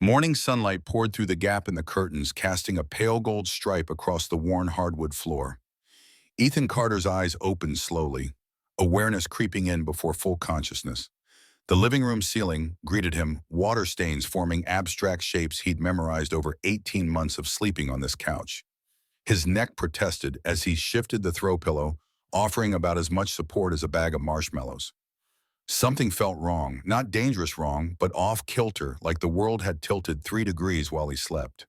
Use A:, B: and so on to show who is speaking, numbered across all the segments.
A: Morning sunlight poured through the gap in the curtains, casting a pale gold stripe across the worn hardwood floor. Ethan Carter's eyes opened slowly, awareness creeping in before full consciousness. The living room ceiling greeted him, water stains forming abstract shapes he'd memorized over 18 months of sleeping on this couch. His neck protested as he shifted the throw pillow, offering about as much support as a bag of marshmallows. Something felt wrong, not dangerous wrong, but off-kilter, like the world had tilted 3 degrees while he slept.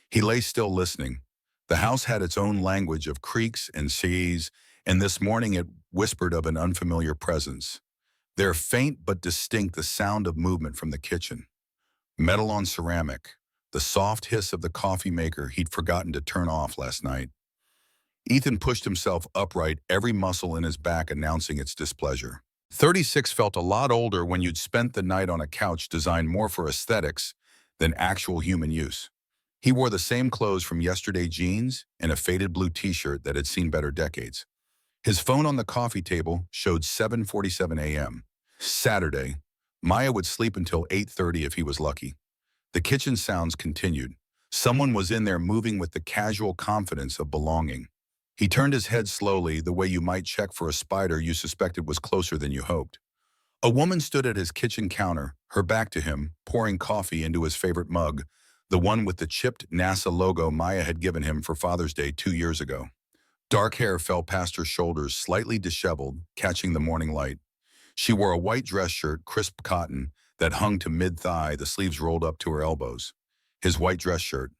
A: He lay still listening. The house had its own language of creaks and seas, and this morning it whispered of an unfamiliar presence. There, faint but distinct, the sound of movement from the kitchen. Metal on ceramic, the soft hiss of the coffee maker he'd forgotten to turn off last night. Ethan pushed himself upright, every muscle in his back announcing its displeasure. 36 felt a lot older when you'd spent the night on a couch designed more for aesthetics than actual human use. He wore the same clothes from yesterday, jeans and a faded blue t-shirt that had seen better decades. His phone on the coffee table showed 7:47 a.m. Saturday. Maya would sleep until 8:30 if he was lucky. The kitchen sounds continued. Someone was in there moving with the casual confidence of belonging. He turned his head slowly, the way you might check for a spider you suspected was closer than you hoped. A woman stood at his kitchen counter, her back to him, pouring coffee into his favorite mug, the one with the chipped NASA logo Maya had given him for Father's Day 2 years ago. Dark hair fell past her shoulders, slightly disheveled, catching the morning light. She wore a white dress shirt, crisp cotton, that hung to mid-thigh, the sleeves rolled up to her elbows. His white dress shirt,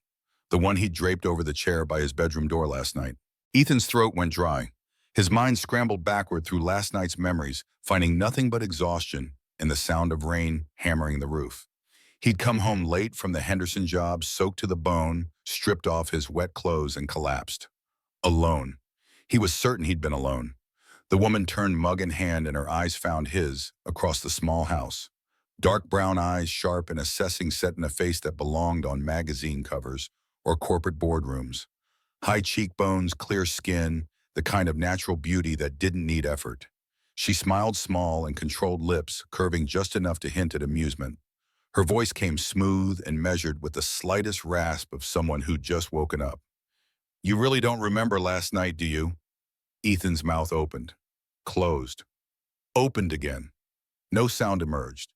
A: the one he'd draped over the chair by his bedroom door last night. Ethan's throat went dry. His mind scrambled backward through last night's memories, finding nothing but exhaustion and the sound of rain hammering the roof. He'd come home late from the Henderson job, soaked to the bone, stripped off his wet clothes and collapsed. Alone. He was certain he'd been alone. The woman turned mug in hand and her eyes found his across the small house. Dark brown eyes, sharp and assessing, set in a face that belonged on magazine covers or corporate boardrooms. High cheekbones, clear skin, the kind of natural beauty that didn't need effort. She smiled, small and controlled lips, curving just enough to hint at amusement. Her voice came smooth and measured with the slightest rasp of someone who'd just woken up. "You really don't remember last night, do you?" Ethan's mouth opened, closed, opened again. No sound emerged.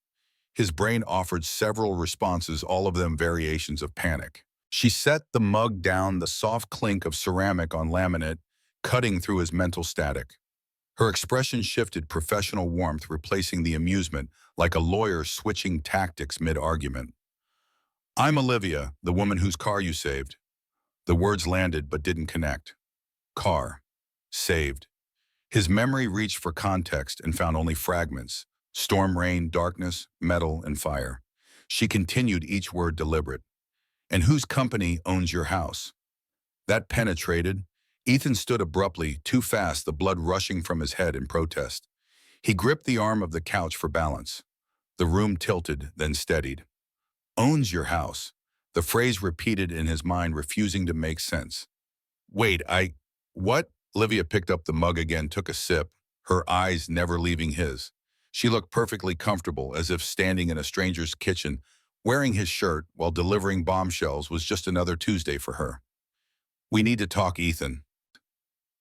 A: His brain offered several responses, all of them variations of panic. She set the mug down, the soft clink of ceramic on laminate, cutting through his mental static. Her expression shifted, professional warmth replacing the amusement, like a lawyer switching tactics mid-argument. "I'm Olivia, the woman whose car you saved." The words landed but didn't connect. Car. Saved. His memory reached for context and found only fragments. Storm, rain, darkness, metal, and fire. She continued, each word deliberate. "And whose company owns your house?" That penetrated. Ethan stood abruptly, too fast, the blood rushing from his head in protest. He gripped the arm of the couch for balance. The room tilted, then steadied. "Owns your house." The phrase repeated in his mind, refusing to make sense. "Wait, what?" Olivia picked up the mug again, took a sip, her eyes never leaving his. She looked perfectly comfortable, as if standing in a stranger's kitchen, wearing his shirt while delivering bombshells was just another Tuesday for her. "We need to talk, Ethan."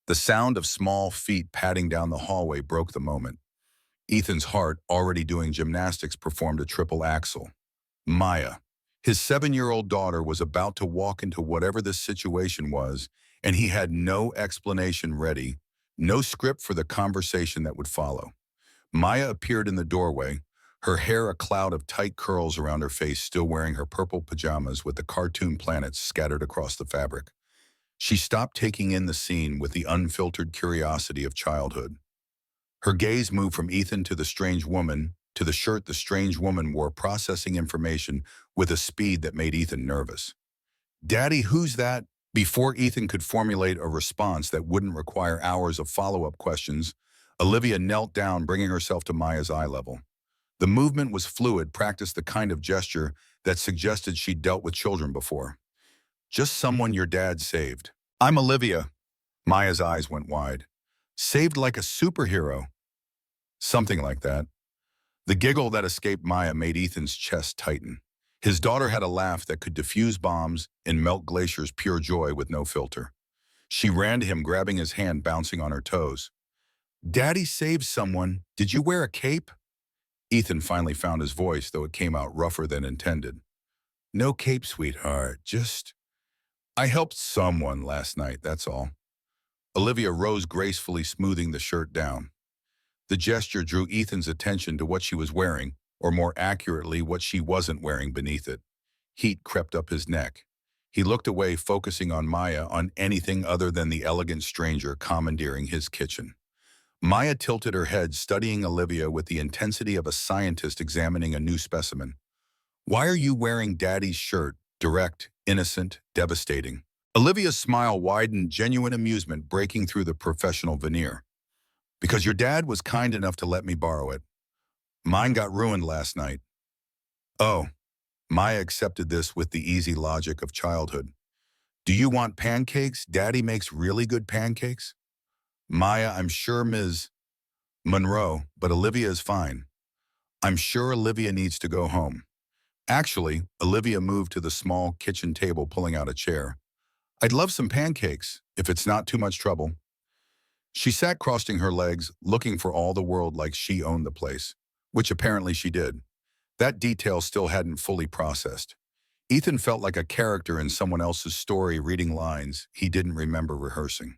A: The sound of small feet padding down the hallway broke the moment. Ethan's heart, already doing gymnastics, performed a triple axel. Maya. His 7-year-old daughter was about to walk into whatever this situation was, and he had no explanation ready, no script for the conversation that would follow. Maya appeared in the doorway, her hair a cloud of tight curls around her face, still wearing her purple pajamas with the cartoon planets scattered across the fabric. She stopped, taking in the scene with the unfiltered curiosity of childhood. Her gaze moved from Ethan to the strange woman, to the shirt the strange woman wore, processing information with a speed that made Ethan nervous. "Daddy, who's that?" Before Ethan could formulate a response that wouldn't require hours of follow-up questions, Olivia knelt down, bringing herself to Maya's eye level. The movement was fluid, practiced, the kind of gesture that suggested she'd dealt with children before. "Just someone your dad saved." "I'm Olivia." Maya's eyes went wide. "Saved like a superhero." Something like that. The giggle that escaped Maya made Ethan's chest tighten. His daughter had a laugh that could diffuse bombs and melt glaciers, pure joy with no filter. She ran to him, grabbing his hand, bouncing on her toes. "Daddy saved someone. Did you wear a cape?" Ethan finally found his voice, though it came out rougher than intended. "No cape, sweetheart. Just, I helped someone last night, that's all." Olivia rose gracefully, smoothing the shirt down. The gesture drew Ethan's attention to what she was wearing, or more accurately, what she wasn't wearing beneath it. Heat crept up his neck. He looked away, focusing on Maya, on anything other than the elegant stranger commandeering his kitchen. Maya tilted her head, studying Olivia with the intensity of a scientist examining a new specimen. "Why are you wearing Daddy's shirt? Direct, innocent, devastating." Olivia's smile widened, genuine amusement breaking through the professional veneer. "Because your dad was kind enough to let me borrow it. Mine got ruined last night." "Oh." Maya accepted this with the easy logic of childhood. "Do you want pancakes? Daddy makes really good pancakes." "Maya, I'm sure Ms. Monroe, but Olivia is fine." "I'm sure Olivia needs to go home." Actually, Olivia moved to the small kitchen table, pulling out a chair. "I'd love some pancakes, if it's not too much trouble." She sat crossing her legs, looking for all the world like she owned the place, which apparently she did. That detail still hadn't fully processed. Ethan felt like a character in someone else's story, reading lines he didn't remember rehearsing.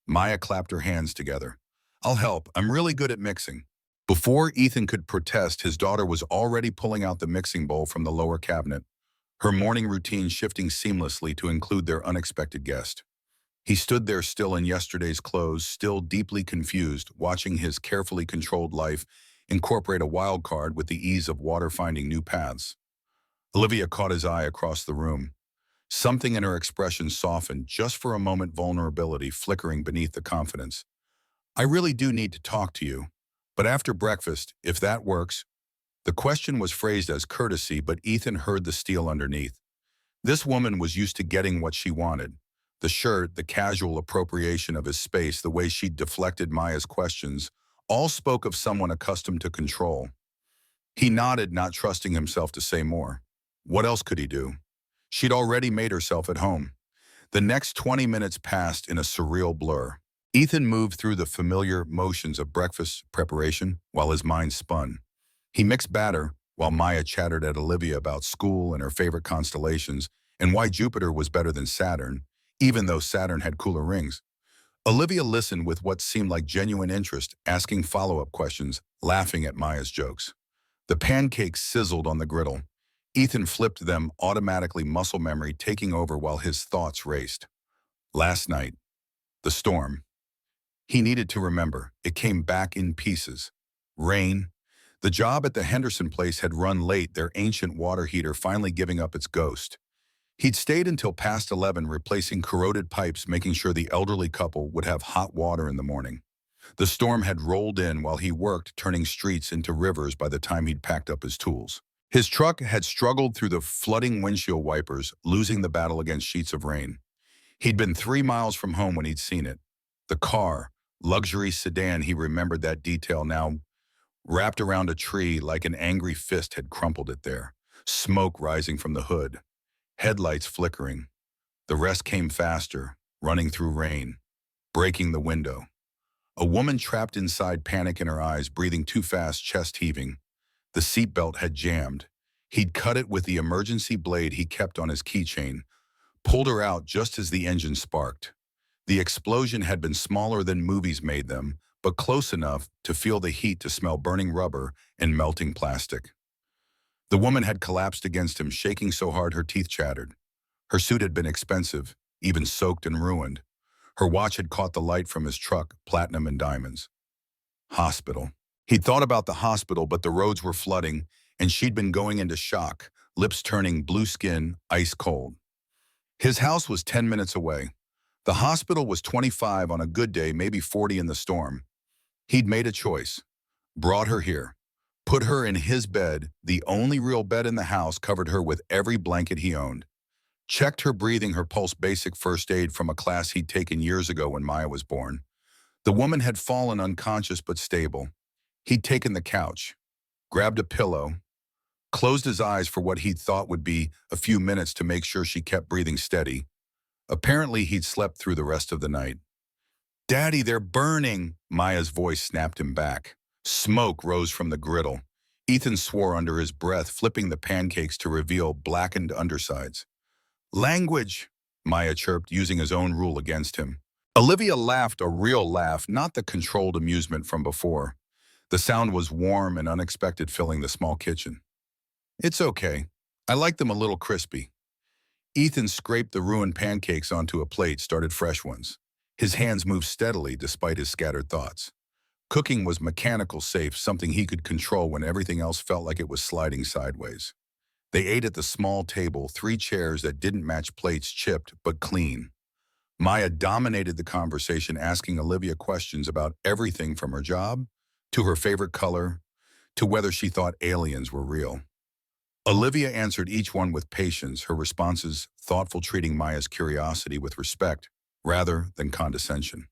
A: Maya clapped her hands together. "I'll help. I'm really good at mixing." Before Ethan could protest, his daughter was already pulling out the mixing bowl from the lower cabinet, her morning routine shifting seamlessly to include their unexpected guest. He stood there, still in yesterday's clothes, still deeply confused, watching his carefully controlled life incorporate a wild card with the ease of water finding new paths. Olivia caught his eye across the room. Something in her expression softened, just for a moment, vulnerability flickering beneath the confidence. "I really do need to talk to you. But after breakfast, if that works." The question was phrased as courtesy, but Ethan heard the steel underneath. This woman was used to getting what she wanted. The shirt, the casual appropriation of his space, the way she'd deflected Maya's questions, all spoke of someone accustomed to control. He nodded, not trusting himself to say more. What else could he do? She'd already made herself at home. The next 20 minutes passed in a surreal blur. Ethan moved through the familiar motions of breakfast preparation while his mind spun. He mixed batter while Maya chattered at Olivia about school and her favorite constellations and why Jupiter was better than Saturn, even though Saturn had cooler rings. Olivia listened with what seemed like genuine interest, asking follow-up questions, laughing at Maya's jokes. The pancakes sizzled on the griddle. Ethan flipped them, automatically, muscle memory taking over while his thoughts raced. Last night, the storm. He needed to remember. It came back in pieces. Rain. The job at the Henderson place had run late, their ancient water heater finally giving up its ghost. He'd stayed until past 11, replacing corroded pipes, making sure the elderly couple would have hot water in the morning. The storm had rolled in while he worked, turning streets into rivers by the time he'd packed up his tools. His truck had struggled through the flooding windshield wipers, losing the battle against sheets of rain. He'd been 3 miles from home when he'd seen it. The car, luxury sedan, he remembered that detail now, wrapped around a tree like an angry fist had crumpled it there. Smoke rising from the hood. Headlights flickering. The rest came faster, running through rain, breaking the window. A woman trapped inside, panic in her eyes, breathing too fast, chest heaving. The seatbelt had jammed. He'd cut it with the emergency blade he kept on his keychain, pulled her out just as the engine sparked. The explosion had been smaller than movies made them, but close enough to feel the heat, to smell burning rubber and melting plastic. The woman had collapsed against him, shaking so hard her teeth chattered. Her suit had been expensive, even soaked and ruined. Her watch had caught the light from his truck, platinum and diamonds. Hospital. He'd thought about the hospital, but the roads were flooding, and she'd been going into shock, lips turning, blue skin, ice cold. His house was 10 minutes away. The hospital was 25 on a good day, maybe 40 in the storm. He'd made a choice. Brought her here. Put her in his bed, the only real bed in the house, covered her with every blanket he owned. Checked her breathing, her pulse, basic first aid from a class he'd taken years ago when Maya was born. The woman had fallen unconscious but stable. He'd taken the couch, grabbed a pillow, closed his eyes for what he'd thought would be a few minutes to make sure she kept breathing steady. Apparently, he'd slept through the rest of the night. "Daddy, they're burning!" Maya's voice snapped him back. Smoke rose from the griddle. Ethan swore under his breath, flipping the pancakes to reveal blackened undersides. "Language!" Maya chirped, using his own rule against him. Olivia laughed, a real laugh, not the controlled amusement from before. The sound was warm and unexpected, filling the small kitchen. "It's okay. I like them a little crispy." Ethan scraped the ruined pancakes onto a plate, started fresh ones. His hands moved steadily despite his scattered thoughts. Cooking was mechanical safe, something he could control when everything else felt like it was sliding sideways. They ate at the small table, 3 chairs that didn't match plates, chipped but clean. Maya dominated the conversation, asking Olivia questions about everything from her job, to her favorite color, to whether she thought aliens were real. Olivia answered each one with patience, her responses thoughtful, treating Maya's curiosity with respect rather than condescension.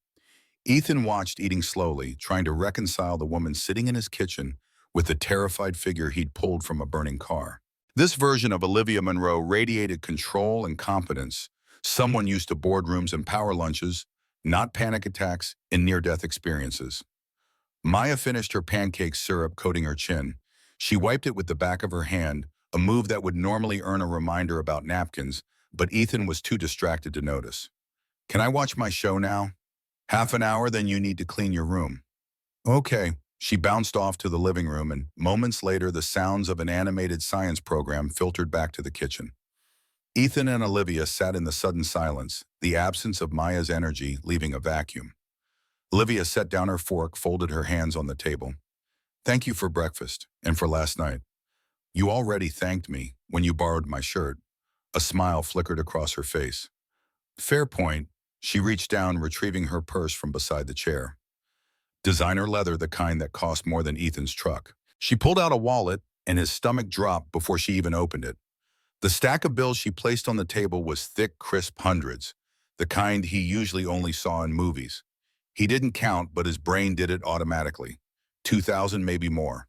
A: Ethan watched, eating slowly, trying to reconcile the woman sitting in his kitchen with the terrified figure he'd pulled from a burning car. This version of Olivia Monroe radiated control and competence, someone used to boardrooms and power lunches, not panic attacks and near-death experiences. Maya finished her pancake syrup coating her chin. She wiped it with the back of her hand, a move that would normally earn a reminder about napkins, but Ethan was too distracted to notice. "Can I watch my show now?" "Half an hour, then you need to clean your room." "Okay." She bounced off to the living room, and moments later the sounds of an animated science program filtered back to the kitchen. Ethan and Olivia sat in the sudden silence, the absence of Maya's energy leaving a vacuum. Olivia set down her fork, folded her hands on the table. "Thank you for breakfast, and for last night. You already thanked me when you borrowed my shirt." A smile flickered across her face. "Fair point." She reached down, retrieving her purse from beside the chair. Designer leather, the kind that cost more than Ethan's truck. She pulled out a wallet, and his stomach dropped before she even opened it. The stack of bills she placed on the table was thick, crisp hundreds, the kind he usually only saw in movies. He didn't count, but his brain did it automatically. 2,000, maybe more.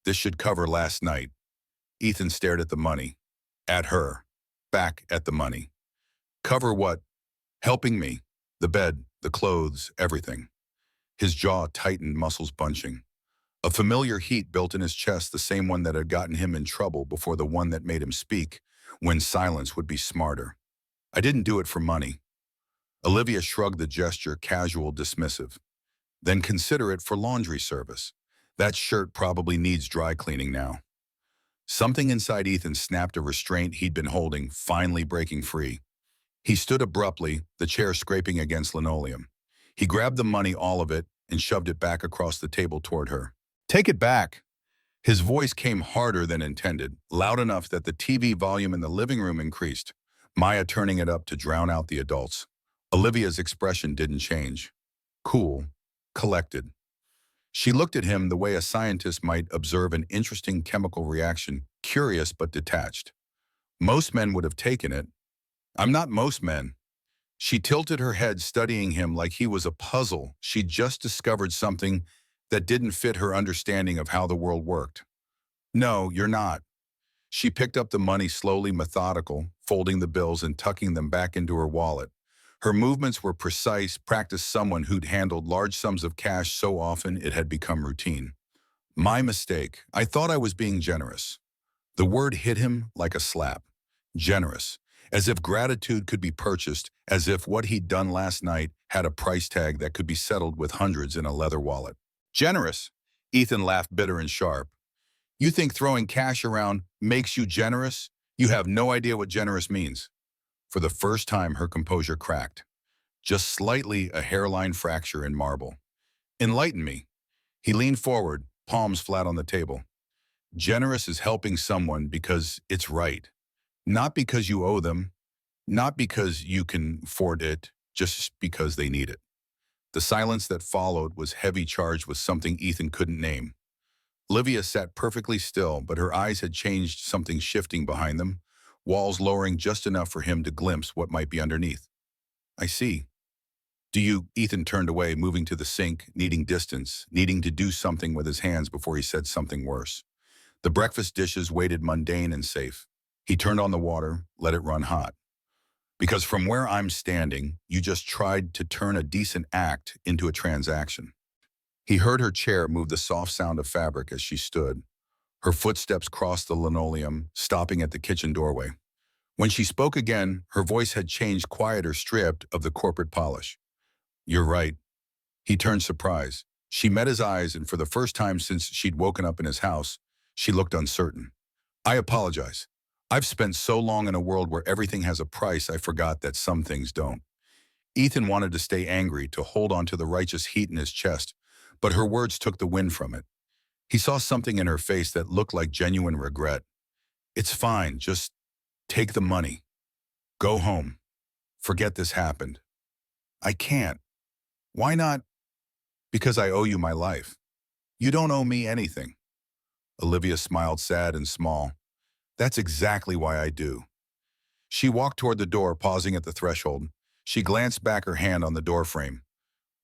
A: This should cover last night. Ethan stared at the money. At her. Back at the money. Cover what? Helping me. The bed, the clothes, everything. His jaw tightened, muscles bunching. A familiar heat built in his chest, the same one that had gotten him in trouble before, the one that made him speak when silence would be smarter. "I didn't do it for money." Olivia shrugged the gesture, casual, dismissive. "Then consider it for laundry service. That shirt probably needs dry cleaning now." Something inside Ethan snapped, a restraint he'd been holding, finally breaking free. He stood abruptly, the chair scraping against linoleum. He grabbed the money, all of it, and shoved it back across the table toward her. "Take it back." His voice came harder than intended, loud enough that the TV volume in the living room increased, Maya turning it up to drown out the adults. Olivia's expression didn't change. Cool, collected. She looked at him the way a scientist might observe an interesting chemical reaction, curious but detached. Most men would have taken it. "I'm not most men." She tilted her head, studying him like he was a puzzle. She'd just discovered something that didn't fit her understanding of how the world worked. "No, you're not." She picked up the money slowly, methodical, folding the bills and tucking them back into her wallet. Her movements were precise, practiced someone who'd handled large sums of cash so often it had become routine. "My mistake. I thought I was being generous." The word hit him like a slap. Generous. As if gratitude could be purchased, as if what he'd done last night had a price tag that could be settled with hundreds in a leather wallet. "Generous?" Ethan laughed, bitter and sharp. "You think throwing cash around makes you generous? You have no idea what generous means." For the first time, her composure cracked. Just slightly, a hairline fracture in marble. "Enlighten me." He leaned forward, palms flat on the table. "Generous is helping someone because it's right. Not because you owe them, not because you can afford it, just because they need it." The silence that followed was heavy, charged with something Ethan couldn't name. Olivia sat perfectly still, but her eyes had changed, something shifting behind them, walls lowering just enough for him to glimpse what might be underneath. "I see." "Do you?" Ethan turned away, moving to the sink, needing distance, needing to do something with his hands before he said something worse. The breakfast dishes waited mundane and safe. He turned on the water, let it run hot. Because from where I'm standing, you just tried to turn a decent act into a transaction. He heard her chair move the soft sound of fabric as she stood. Her footsteps crossed the linoleum, stopping at the kitchen doorway. When she spoke again, her voice had changed, quieter, stripped of the corporate polish. You're right. He turned surprised. She met his eyes, and for the first time since she'd woken up in his house, she looked uncertain. I apologize. I've spent so long in a world where everything has a price, I forgot that some things don't. Ethan wanted to stay angry, to hold on to the righteous heat in his chest, but her words took the wind from it. He saw something in her face that looked like genuine regret. It's fine, just take the money. Go home. Forget this happened. I can't. Why not? Because I owe you my life. You don't owe me anything. Olivia smiled, sad and small. That's exactly why I do. She walked toward the door, pausing at the threshold. She glanced back, her hand on the doorframe.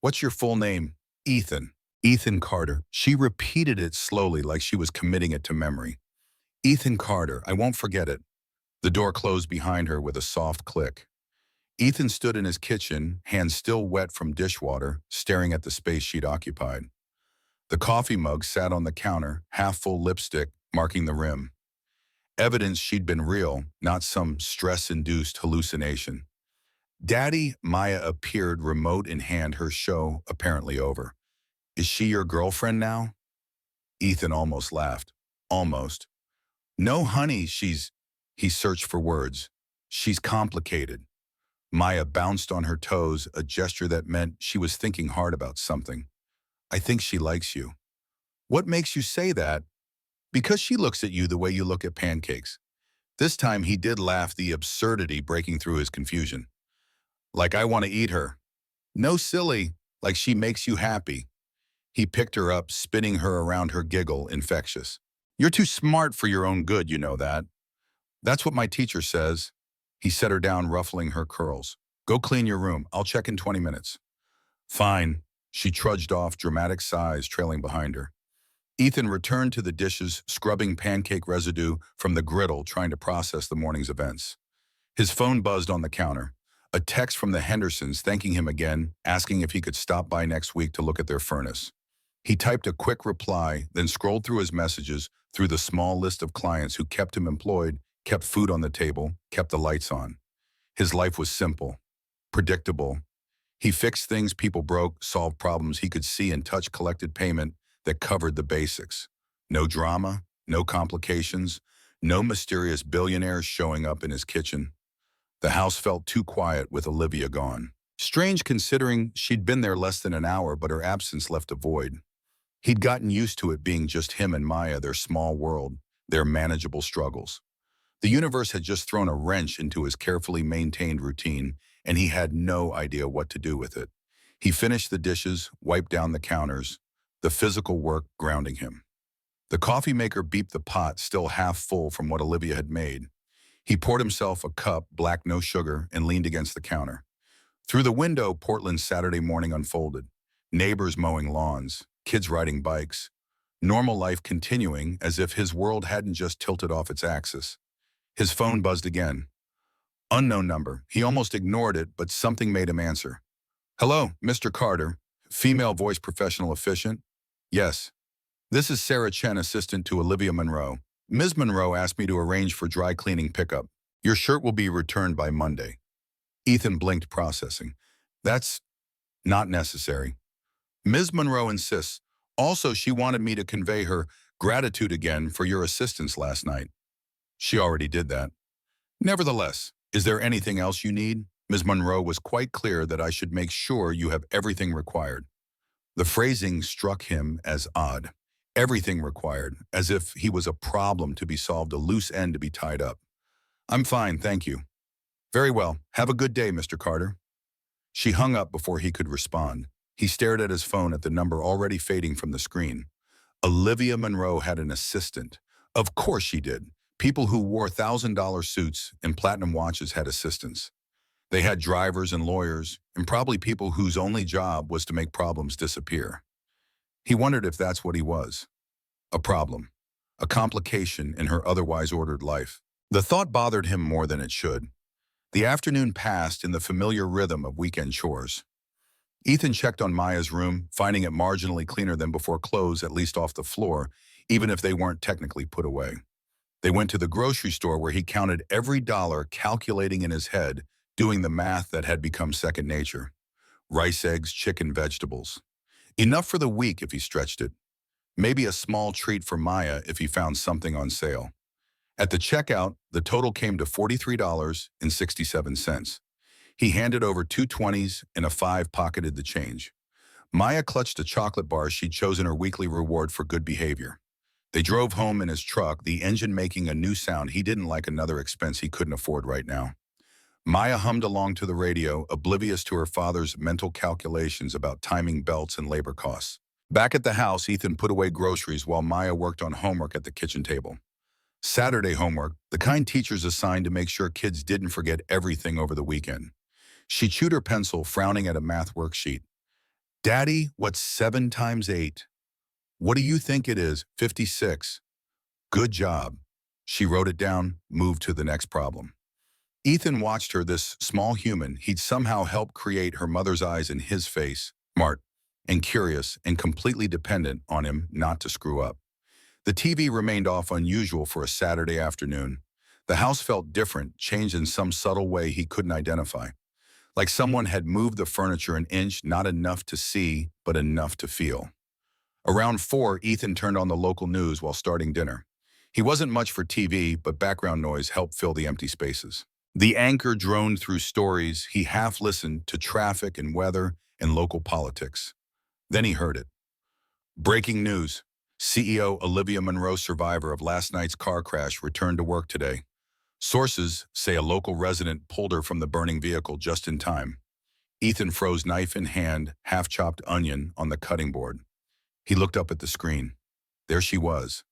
A: What's your full name? Ethan. Ethan Carter. She repeated it slowly, like she was committing it to memory. Ethan Carter, I won't forget it. The door closed behind her with a soft click. Ethan stood in his kitchen, hands still wet from dishwater, staring at the space she'd occupied. The coffee mug sat on the counter, half-full lipstick marking the rim. Evidence she'd been real, not some stress-induced hallucination. Daddy, Maya appeared, remote in hand, her show apparently over. Is she your girlfriend now? Ethan almost laughed. Almost. No, honey, He searched for words. She's complicated. Maya bounced on her toes, a gesture that meant she was thinking hard about something. I think she likes you. What makes you say that? Because she looks at you the way you look at pancakes. This time he did laugh, the absurdity breaking through his confusion. Like I want to eat her. No, silly, like she makes you happy. He picked her up, spinning her around, her giggle infectious. You're too smart for your own good, you know that. That's what my teacher says. He set her down, ruffling her curls. Go clean your room. I'll check in 20 minutes. Fine. She trudged off, dramatic sighs trailing behind her. Ethan returned to the dishes, scrubbing pancake residue from the griddle, trying to process the morning's events. His phone buzzed on the counter. A text from the Hendersons thanking him again, asking if he could stop by next week to look at their furnace. He typed a quick reply, then scrolled through his messages, through the small list of clients who kept him employed, kept food on the table, kept the lights on. His life was simple, predictable. He fixed things people broke, solved problems he could see and touch, collected payment that covered the basics. No drama, no complications, no mysterious billionaires showing up in his kitchen. The house felt too quiet with Olivia gone. Strange considering she'd been there less than an hour, but her absence left a void. He'd gotten used to it being just him and Maya, their small world, their manageable struggles. The universe had just thrown a wrench into his carefully maintained routine, and he had no idea what to do with it. He finished the dishes, wiped down the counters, the physical work grounding him. The coffee maker beeped, the pot still half full from what Olivia had made. He poured himself a cup, black, no sugar, and leaned against the counter. Through the window, Portland's Saturday morning unfolded. Neighbors mowing lawns, kids riding bikes. Normal life continuing as if his world hadn't just tilted off its axis. His phone buzzed again. Unknown number. He almost ignored it, but something made him answer. Hello, Mr. Carter. Female voice, professional, efficient. Yes. This is Sarah Chen, assistant to Olivia Monroe. Ms. Monroe asked me to arrange for dry cleaning pickup. Your shirt will be returned by Monday. Ethan blinked, processing. That's not necessary. Ms. Monroe insists. Also, she wanted me to convey her gratitude again for your assistance last night. She already did that. Nevertheless, is there anything else you need? Ms. Monroe was quite clear that I should make sure you have everything required. The phrasing struck him as odd. Everything required, as if he was a problem to be solved, a loose end to be tied up. I'm fine, thank you. Very well. Have a good day, Mr. Carter. She hung up before he could respond. He stared at his phone, at the number already fading from the screen. Olivia Monroe had an assistant. Of course she did. People who wore $1,000 suits and platinum watches had assistants. They had drivers and lawyers, and probably people whose only job was to make problems disappear. He wondered if that's what he was. A problem. a complication in her otherwise ordered life. The thought bothered him more than it should. The afternoon passed in the familiar rhythm of weekend chores. Ethan checked on Maya's room, finding it marginally cleaner than before, clothes at least off the floor, even if they weren't technically put away. They went to the grocery store where he counted every dollar, calculating in his head, doing the math that had become second nature. Rice, eggs, chicken, vegetables. Enough for the week if he stretched it. Maybe a small treat for Maya if he found something on sale. At the checkout, the total came to $43.67. He handed over two 20s and a 5, pocketed the change. Maya clutched a chocolate bar she'd chosen her weekly reward for good behavior. They drove home in his truck, the engine making a new sound he didn't like, another expense he couldn't afford right now. Maya hummed along to the radio, oblivious to her father's mental calculations about timing belts and labor costs. Back at the house, Ethan put away groceries while Maya worked on homework at the kitchen table. Saturday homework, the kind teachers assigned to make sure kids didn't forget everything over the weekend. She chewed her pencil, frowning at a math worksheet. "Daddy, what's 7 times 8? "What do you think it is? 56. "Good job." She wrote it down, moved to the next problem. Ethan watched her, this small human he'd somehow helped create, her mother's eyes in his face, smart and curious and completely dependent on him not to screw up. The TV remained off, unusual for a Saturday afternoon. The house felt different, changed in some subtle way he couldn't identify. Like someone had moved the furniture an inch, not enough to see, but enough to feel. Around 4, Ethan turned on the local news while starting dinner. He wasn't much for TV, but background noise helped fill the empty spaces. The anchor droned through stories. He half listened to traffic and weather and local politics. Then he heard it. Breaking news. CEO Olivia Monroe, survivor of last night's car crash, returned to work today. Sources say a local resident pulled her from the burning vehicle just in time. Ethan froze, knife in hand, half-chopped onion on the cutting board. He looked up at the screen. There she was,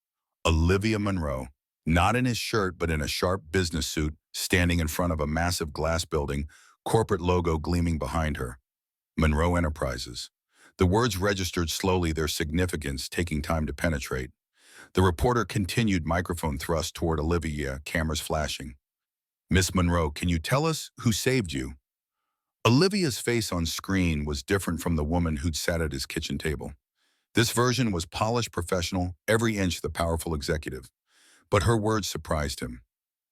A: Olivia Monroe, not in his shirt but in a sharp business suit, standing in front of a massive glass building, corporate logo gleaming behind her. Monroe Enterprises. The words registered slowly, their significance taking time to penetrate. The reporter continued, microphone thrust toward Olivia, cameras flashing. "Miss Monroe, can you tell us who saved you?" Olivia's face on screen was different from the woman who'd sat at his kitchen table. This version was polished, professional, every inch the powerful executive. But her words surprised him.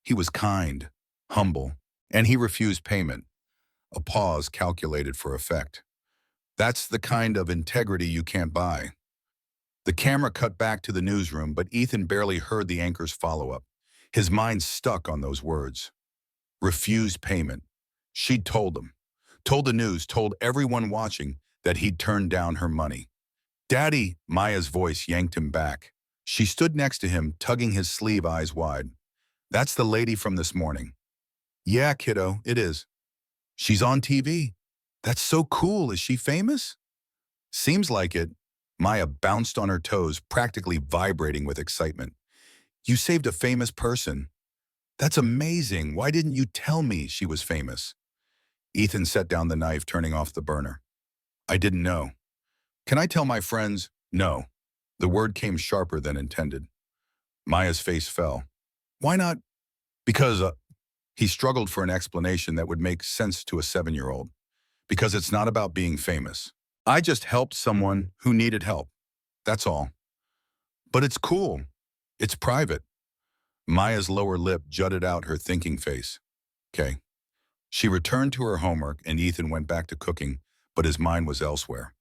A: He was kind, humble, and he refused payment. A pause calculated for effect. That's the kind of integrity you can't buy. The camera cut back to the newsroom, but Ethan barely heard the anchor's follow-up. His mind stuck on those words. Refused payment. She'd told him, told the news, told everyone watching that he'd turned down her money. "Daddy," Maya's voice yanked him back. She stood next to him, tugging his sleeve, eyes wide. "That's the lady from this morning." "Yeah, kiddo, it is." "She's on TV." "That's so cool. Is she famous?" "Seems like it." Maya bounced on her toes, practically vibrating with excitement. "You saved a famous person." "That's amazing. Why didn't you tell me she was famous?" Ethan set down the knife, turning off the burner. "I didn't know." "Can I tell my friends?" "No." The word came sharper than intended. Maya's face fell. "Why not?" "Because, he struggled for an explanation that would make sense to a 7-year-old. "Because it's not about being famous. I just helped someone who needed help. That's all." "But it's cool. It's private." Maya's lower lip jutted out, her thinking face. "Okay." She returned to her homework, and Ethan went back to cooking, but his mind was elsewhere.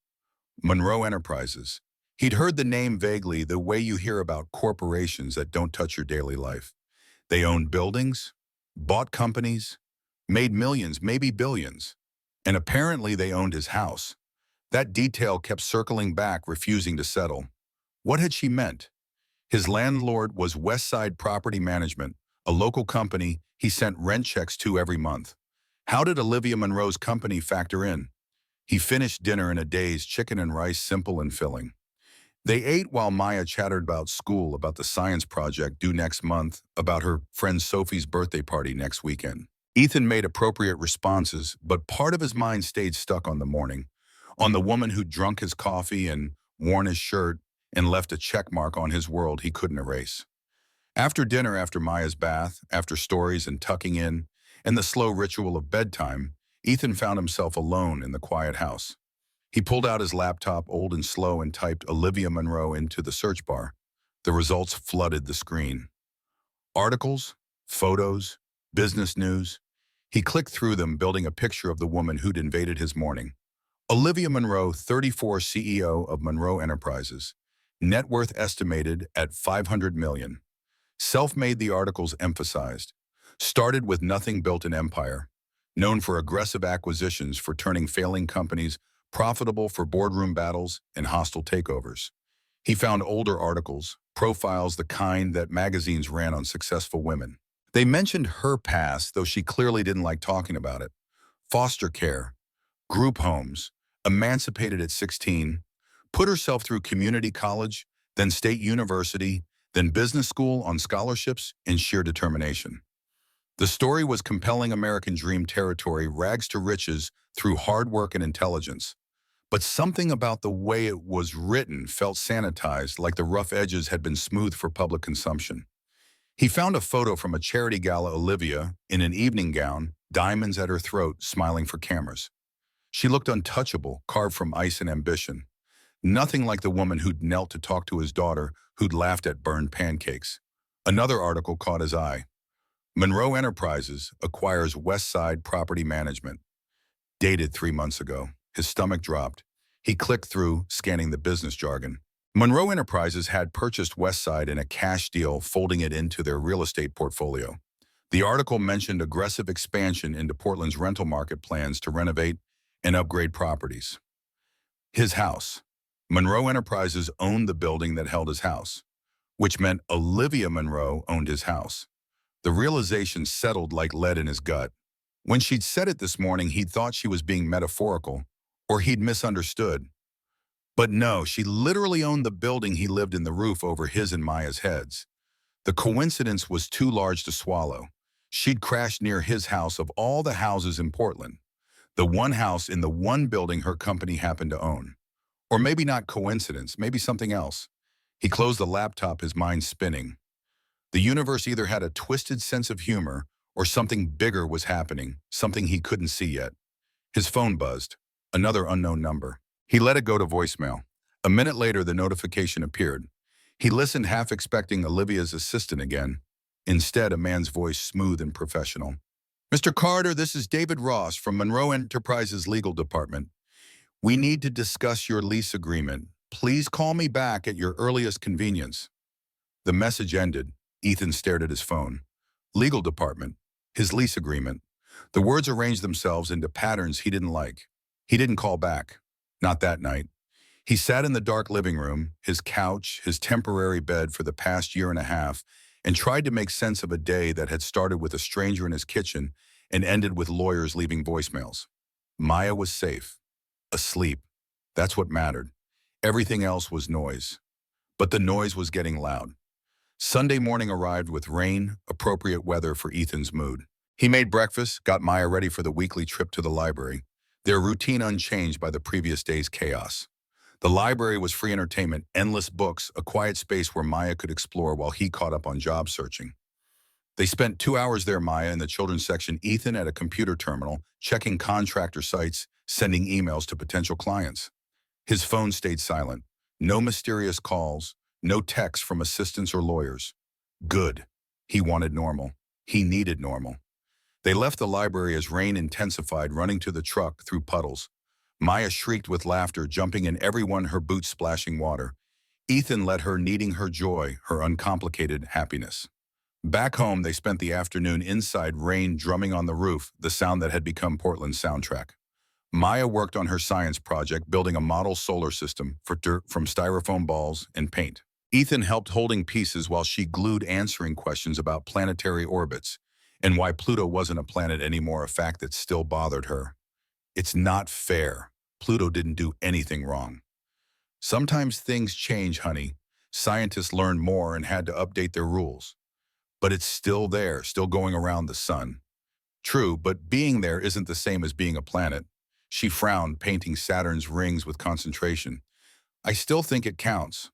A: Monroe Enterprises. He'd heard the name vaguely, the way you hear about corporations that don't touch your daily life. They owned buildings, bought companies, made millions, maybe billions. And apparently they owned his house. That detail kept circling back, refusing to settle. What had she meant? His landlord was Westside Property Management, a local company he sent rent checks to every month. How did Olivia Monroe's company factor in? He finished dinner in a daze, chicken and rice, simple and filling. They ate while Maya chattered about school, about the science project due next month, about her friend Sophie's birthday party next weekend. Ethan made appropriate responses, but part of his mind stayed stuck on the morning, on the woman who'd drunk his coffee and worn his shirt, and left a check mark on his world he couldn't erase. After dinner, after Maya's bath, after stories and tucking in, and the slow ritual of bedtime, Ethan found himself alone in the quiet house. He pulled out his laptop, old and slow, and typed Olivia Munro into the search bar. The results flooded the screen. Articles, photos, business news. He clicked through them, building a picture of the woman who'd invaded his morning. Olivia Munro, 34, CEO of Munro Enterprises. Net worth estimated at $500 million. Self-made, the articles emphasized. Started with nothing, built an empire. Known for aggressive acquisitions, for turning failing companies profitable, for boardroom battles and hostile takeovers. He found older articles, profiles the kind that magazines ran on successful women. They mentioned her past, though she clearly didn't like talking about it. Foster care, group homes, emancipated at 16, put herself through community college, then state university, then business school on scholarships and sheer determination. The story was compelling American dream territory, rags to riches through hard work and intelligence. But something about the way it was written felt sanitized, like the rough edges had been smoothed for public consumption. He found a photo from a charity gala, Olivia, in an evening gown, diamonds at her throat, smiling for cameras. She looked untouchable, carved from ice and ambition. Nothing like the woman who'd knelt to talk to his daughter, who'd laughed at burned pancakes. Another article caught his eye. Munro Enterprises acquires West Side Property Management. Dated 3 months ago. His stomach dropped. He clicked through, scanning the business jargon. Munro Enterprises had purchased West Side in a cash deal, folding it into their real estate portfolio. The article mentioned aggressive expansion into Portland's rental market, plans to renovate and upgrade properties. His house. Munro Enterprises owned the building that held his house, which meant Olivia Munro owned his house. The realization settled like lead in his gut. When she'd said it this morning, he'd thought she was being metaphorical, or he'd misunderstood. But no, she literally owned the building he lived in, the roof over his and Maya's heads. The coincidence was too large to swallow. She'd crashed near his house of all the houses in Portland. The one house in the one building her company happened to own. Or maybe not coincidence, maybe something else. He closed the laptop, his mind spinning. The universe either had a twisted sense of humor or something bigger was happening, something he couldn't see yet. His phone buzzed. Another unknown number. He let it go to voicemail. A minute later, the notification appeared. He listened, half expecting Olivia's assistant again. Instead, a man's voice, smooth and professional. "Mr. Carter, this is David Ross from Munro Enterprises Legal Department. We need to discuss your lease agreement. Please call me back at your earliest convenience." The message ended. Ethan stared at his phone. Legal department. His lease agreement. The words arranged themselves into patterns he didn't like. He didn't call back. Not that night. He sat in the dark living room, his couch, his temporary bed for the past year and a half, and tried to make sense of a day that had started with a stranger in his kitchen and ended with lawyers leaving voicemails. Maya was safe. Asleep. That's what mattered. Everything else was noise. But the noise was getting loud. Sunday morning arrived with rain, appropriate weather for Ethan's mood. He made breakfast, got Maya ready for the weekly trip to the library, their routine unchanged by the previous day's chaos. The library was free entertainment, endless books, a quiet space where Maya could explore while he caught up on job searching. They spent 2 hours there, Maya in the children's section, Ethan at a computer terminal, checking contractor sites, sending emails to potential clients. His phone stayed silent. No mysterious calls, no texts from assistants or lawyers. Good. He wanted normal. He needed normal. They left the library as rain intensified, running to the truck through puddles. Maya shrieked with laughter, jumping in everyone, her boots splashing water. Ethan led her, needing her joy, her uncomplicated happiness. Back home, they spent the afternoon inside, rain drumming on the roof, the sound that had become Portland's soundtrack. Maya worked on her science project, building a model solar system for dirt from styrofoam balls and paint. Ethan helped holding pieces while she glued, answering questions about planetary orbits and why Pluto wasn't a planet anymore, a fact that still bothered her. It's not fair. Pluto didn't do anything wrong. Sometimes things change, honey. Scientists learned more and had to update their rules. But it's still there, still going around the sun. True, but being there isn't the same as being a planet. She frowned, painting Saturn's rings with concentration. I still think it counts.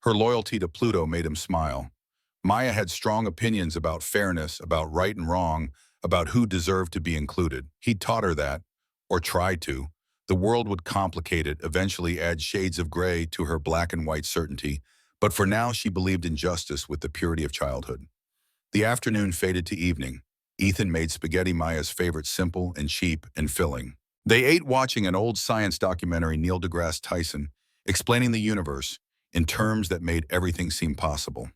A: Her loyalty to Pluto made him smile. Maya had strong opinions about fairness, about right and wrong, about who deserved to be included. He'd taught her that, or tried to. The world would complicate it, eventually add shades of gray to her black and white certainty, but for now she believed in justice with the purity of childhood. The afternoon faded to evening. Ethan made spaghetti Maya's favorite, simple and cheap and filling. They ate watching an old science documentary, Neil deGrasse Tyson, explaining the universe in terms that made everything seem possible.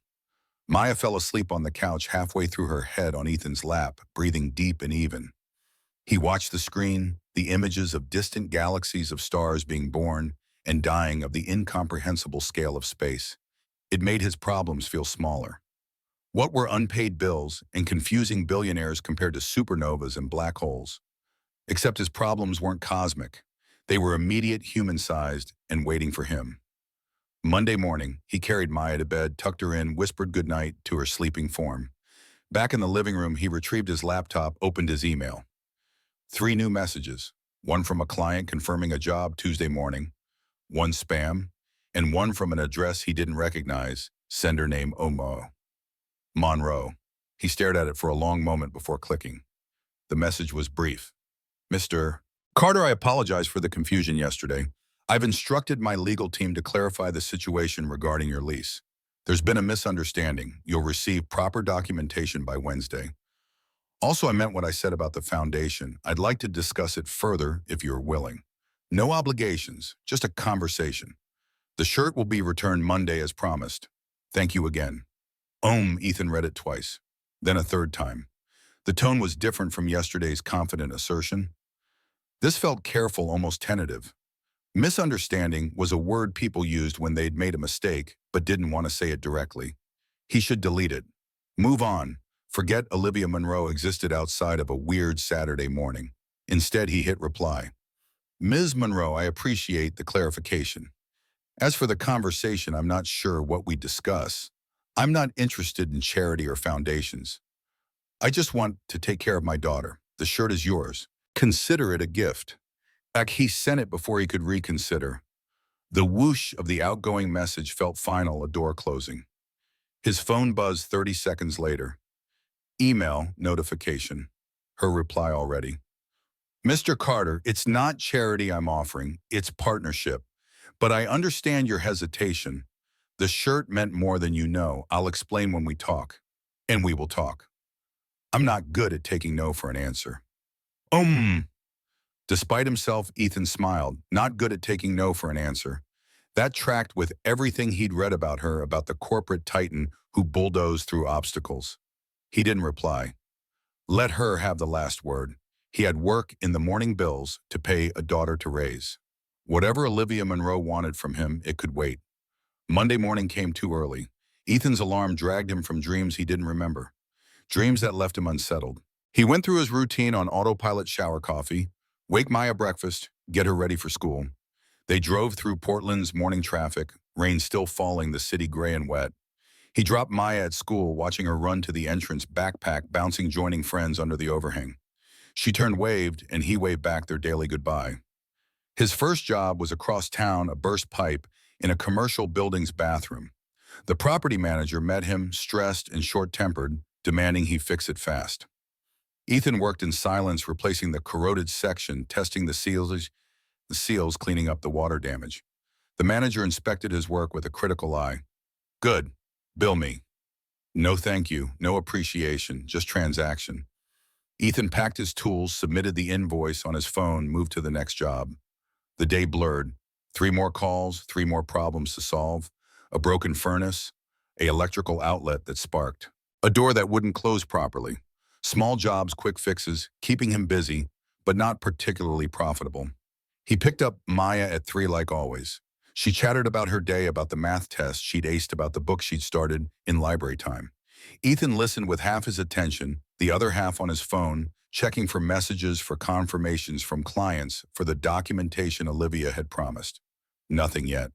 A: Maya fell asleep on the couch halfway through, her head on Ethan's lap, breathing deep and even. He watched the screen, the images of distant galaxies of stars being born and dying, of the incomprehensible scale of space. It made his problems feel smaller. What were unpaid bills and confusing billionaires compared to supernovas and black holes? Except his problems weren't cosmic. They were immediate, human-sized, and waiting for him. Monday morning, he carried Maya to bed, tucked her in, whispered goodnight to her sleeping form. Back in the living room, he retrieved his laptop, opened his email. 3 new messages, one from a client confirming a job Tuesday morning, one spam, and one from an address he didn't recognize, sender name Monroe. He stared at it for a long moment before clicking. The message was brief. Mr. Carter, I apologize for the confusion yesterday. I've instructed my legal team to clarify the situation regarding your lease. There's been a misunderstanding. You'll receive proper documentation by Wednesday. Also, I meant what I said about the foundation. I'd like to discuss it further if you're willing. No obligations, just a conversation. The shirt will be returned Monday as promised. Thank you again. Ethan read it twice, then a third time. The tone was different from yesterday's confident assertion. This felt careful, almost tentative. Misunderstanding was a word people used when they'd made a mistake but didn't want to say it directly. He should delete it. Move on. Forget Olivia Monroe existed outside of a weird Saturday morning. Instead, he hit reply. Ms. Monroe, I appreciate the clarification. As for the conversation, I'm not sure what we discuss. I'm not interested in charity or foundations. I just want to take care of my daughter. The shirt is yours. Consider it a gift. He sent it before he could reconsider. The whoosh of the outgoing message felt final, a door closing. His phone buzzed 30 seconds later. Email notification. Her reply already. Mr. Carter, it's not charity I'm offering, it's partnership. But I understand your hesitation. The shirt meant more than you know. I'll explain when we talk. And we will talk. I'm not good at taking no for an answer. Despite himself, Ethan smiled, not good at taking no for an answer. That tracked with everything he'd read about her, about the corporate titan who bulldozed through obstacles. He didn't reply. Let her have the last word. He had work in the morning, bills to pay, a daughter to raise. Whatever Olivia Monroe wanted from him, it could wait. Monday morning came too early. Ethan's alarm dragged him from dreams he didn't remember, dreams that left him unsettled. He went through his routine on autopilot: shower, coffee, wake Maya breakfast, get her ready for school. They drove through Portland's morning traffic, rain still falling, the city gray and wet. He dropped Maya at school, watching her run to the entrance, backpack bouncing, joining friends under the overhang. She turned, waved, and he waved back their daily goodbye. His first job was across town, a burst pipe in a commercial building's bathroom. The property manager met him, stressed and short-tempered, demanding he fix it fast. Ethan worked in silence, replacing the corroded section, testing the seals, cleaning up the water damage. The manager inspected his work with a critical eye. Good. Bill me. No thank you, no appreciation, just transaction. Ethan packed his tools, submitted the invoice on his phone, moved to the next job. The day blurred. 3 more calls, 3 more problems to solve. A broken furnace, an electrical outlet that sparked. A door that wouldn't close properly. Small jobs, quick fixes, keeping him busy, but not particularly profitable. He picked up Maya at 3 like always. She chattered about her day, about the math test she'd aced, about the book she'd started in library time. Ethan listened with half his attention, the other half on his phone, checking for messages, for confirmations from clients, for the documentation Olivia had promised. Nothing yet.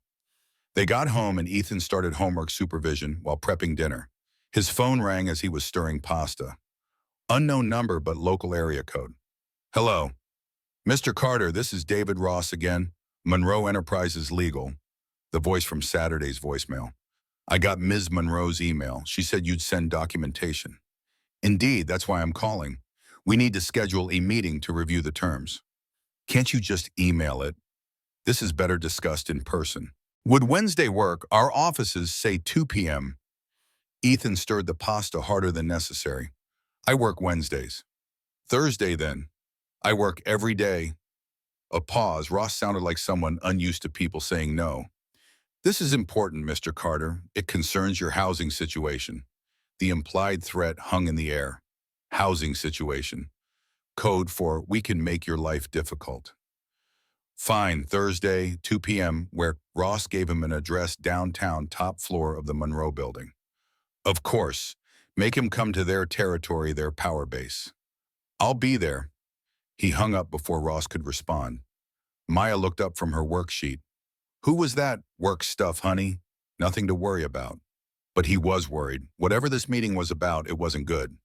A: They got home and Ethan started homework supervision while prepping dinner. His phone rang as he was stirring pasta. Unknown number, but local area code. Hello. Mr. Carter, this is David Ross again, Monroe Enterprises Legal. The voice from Saturday's voicemail. I got Ms. Monroe's email. She said you'd send documentation. Indeed, that's why I'm calling. We need to schedule a meeting to review the terms. Can't you just email it? This is better discussed in person. Would Wednesday work? Our offices say 2 p.m. Ethan stirred the pasta harder than necessary. I work Wednesdays. Thursday, then. I work every day. A pause. Ross sounded like someone unused to people saying no. This is important, Mr. Carter. It concerns your housing situation. The implied threat hung in the air. Housing situation. Code for we can make your life difficult. Fine, Thursday, 2 p.m., where Ross gave him an address downtown, top floor of the Monroe building. Of course, make him come to their territory, their power base. I'll be there. He hung up before Ross could respond. Maya looked up from her worksheet. Who was that? Work stuff, honey. Nothing to worry about. But he was worried. Whatever this meeting was about, it wasn't good.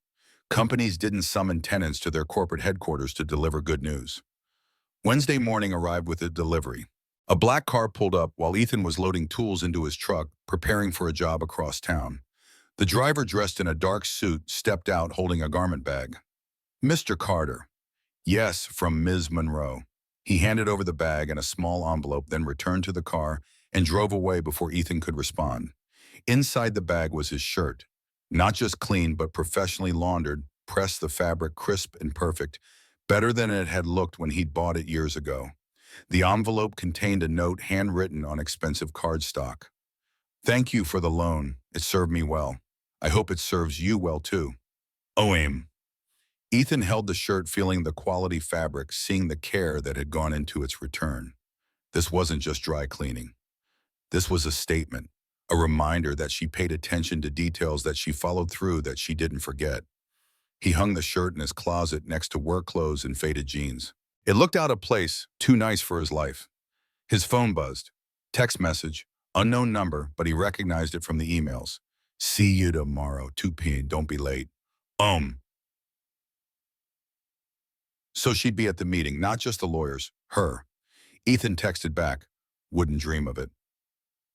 A: Companies didn't summon tenants to their corporate headquarters to deliver good news. Wednesday morning arrived with a delivery. A black car pulled up while Ethan was loading tools into his truck, preparing for a job across town. The driver, dressed in a dark suit, stepped out holding a garment bag. Mr. Carter. Yes, from Ms. Monroe. He handed over the bag and a small envelope, then returned to the car and drove away before Ethan could respond. Inside the bag was his shirt. Not just clean, but professionally laundered, pressed, the fabric crisp and perfect, better than it had looked when he'd bought it years ago. The envelope contained a note handwritten on expensive cardstock. Thank you for the loan. It served me well. I hope it serves you well too. OAM. Ethan held the shirt, feeling the quality fabric, seeing the care that had gone into its return. This wasn't just dry cleaning. This was a statement, a reminder that she paid attention to details, that she followed through, that she didn't forget. He hung the shirt in his closet next to work clothes and faded jeans. It looked out of place, too nice for his life. His phone buzzed. Text message, unknown number, but he recognized it from the emails. See you tomorrow, 2 p.m. Don't be late. So she'd be at the meeting, not just the lawyers, her. Ethan texted back, wouldn't dream of it.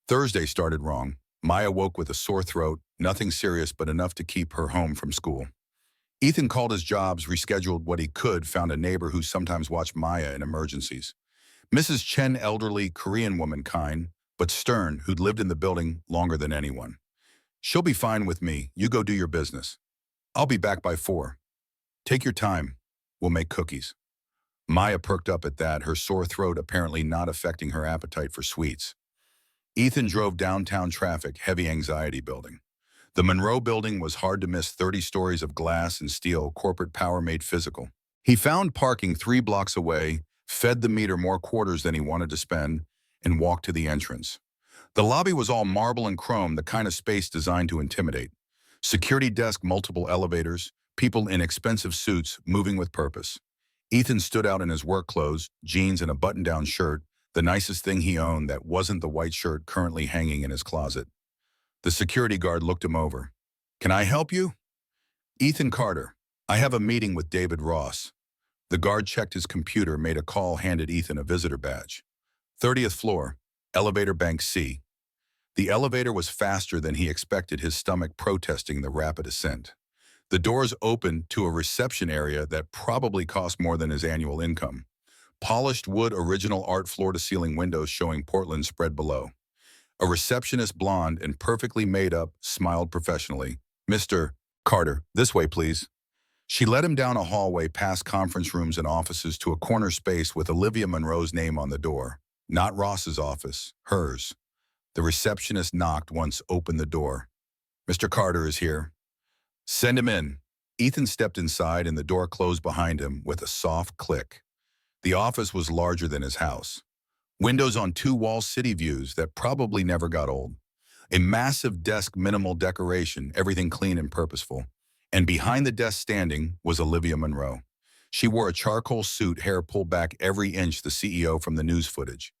A: Thursday started wrong. Maya woke with a sore throat, nothing serious but enough to keep her home from school. Ethan called his jobs, rescheduled what he could, found a neighbor who sometimes watched Maya in emergencies. Mrs. Chen, elderly Korean woman, kind, but stern, who'd lived in the building longer than anyone. She'll be fine with me. You go do your business. I'll be back by 4. Take your time. We'll make cookies. Maya perked up at that, her sore throat apparently not affecting her appetite for sweets. Ethan drove downtown traffic, heavy anxiety building. The Monroe building was hard to miss, 30 stories of glass and steel, corporate power made physical. He found parking 3 blocks away, fed the meter more quarters than he wanted to spend, and walked to the entrance. The lobby was all marble and chrome, the kind of space designed to intimidate. Security desk, multiple elevators, people in expensive suits moving with purpose. Ethan stood out in his work clothes, jeans and a button-down shirt, the nicest thing he owned that wasn't the white shirt currently hanging in his closet. The security guard looked him over. Can I help you? Ethan Carter. I have a meeting with David Ross. The guard checked his computer, made a call, handed Ethan a visitor badge. 30th floor, elevator bank C. The elevator was faster than he expected, his stomach protesting the rapid ascent. The doors opened to a reception area that probably cost more than his annual income. Polished wood, original art, floor-to-ceiling windows showing Portland spread below. A receptionist, blonde and perfectly made up, smiled professionally. Mr. Carter, this way, please. She led him down a hallway, past conference rooms and offices, to a corner space with Olivia Monroe's name on the door. Not Ross's office, hers. The receptionist knocked once, opened the door. Mr. Carter is here. Send him in. Ethan stepped inside and the door closed behind him with a soft click. The office was larger than his house. Windows on 2 walls, city views that probably never got old. A massive desk, minimal decoration, everything clean and purposeful. And behind the desk, standing, was Olivia Monroe. She wore a charcoal suit, hair pulled back every inch, the CEO from the news footage.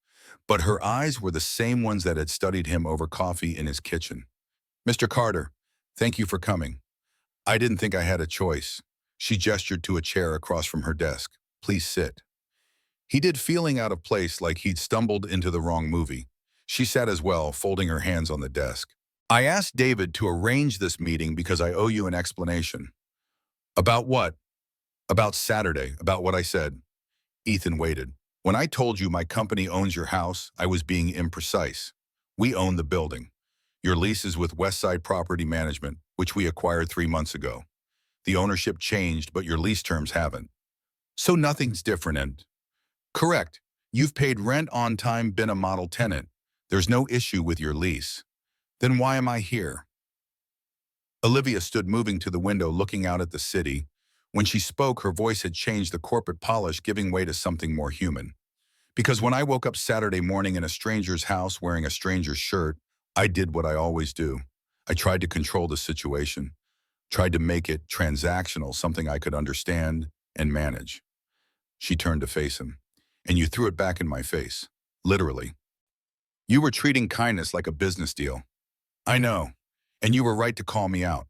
A: But her eyes were the same ones that had studied him over coffee in his kitchen. Mr. Carter, thank you for coming. I didn't think I had a choice. She gestured to a chair across from her desk. Please sit. He did, feeling out of place, like he'd stumbled into the wrong movie. She sat as well, folding her hands on the desk. I asked David to arrange this meeting because I owe you an explanation. About what? About Saturday, about what I said. Ethan waited. When I told you my company owns your house, I was being imprecise. We own the building. Your lease is with Westside Property Management, which we acquired 3 months ago. The ownership changed, but your lease terms haven't. So nothing's different and… Correct. You've paid rent on time, been a model tenant. There's no issue with your lease. Then why am I here? Olivia stood moving to the window looking out at the city. When she spoke, her voice had changed the corporate polish, giving way to something more human. Because when I woke up Saturday morning in a stranger's house wearing a stranger's shirt, I did what I always do. I tried to control the situation, tried to make it transactional, something I could understand and manage. She turned to face him. And you threw it back in my face. Literally. You were treating kindness like a business deal. I know. And you were right to call me out.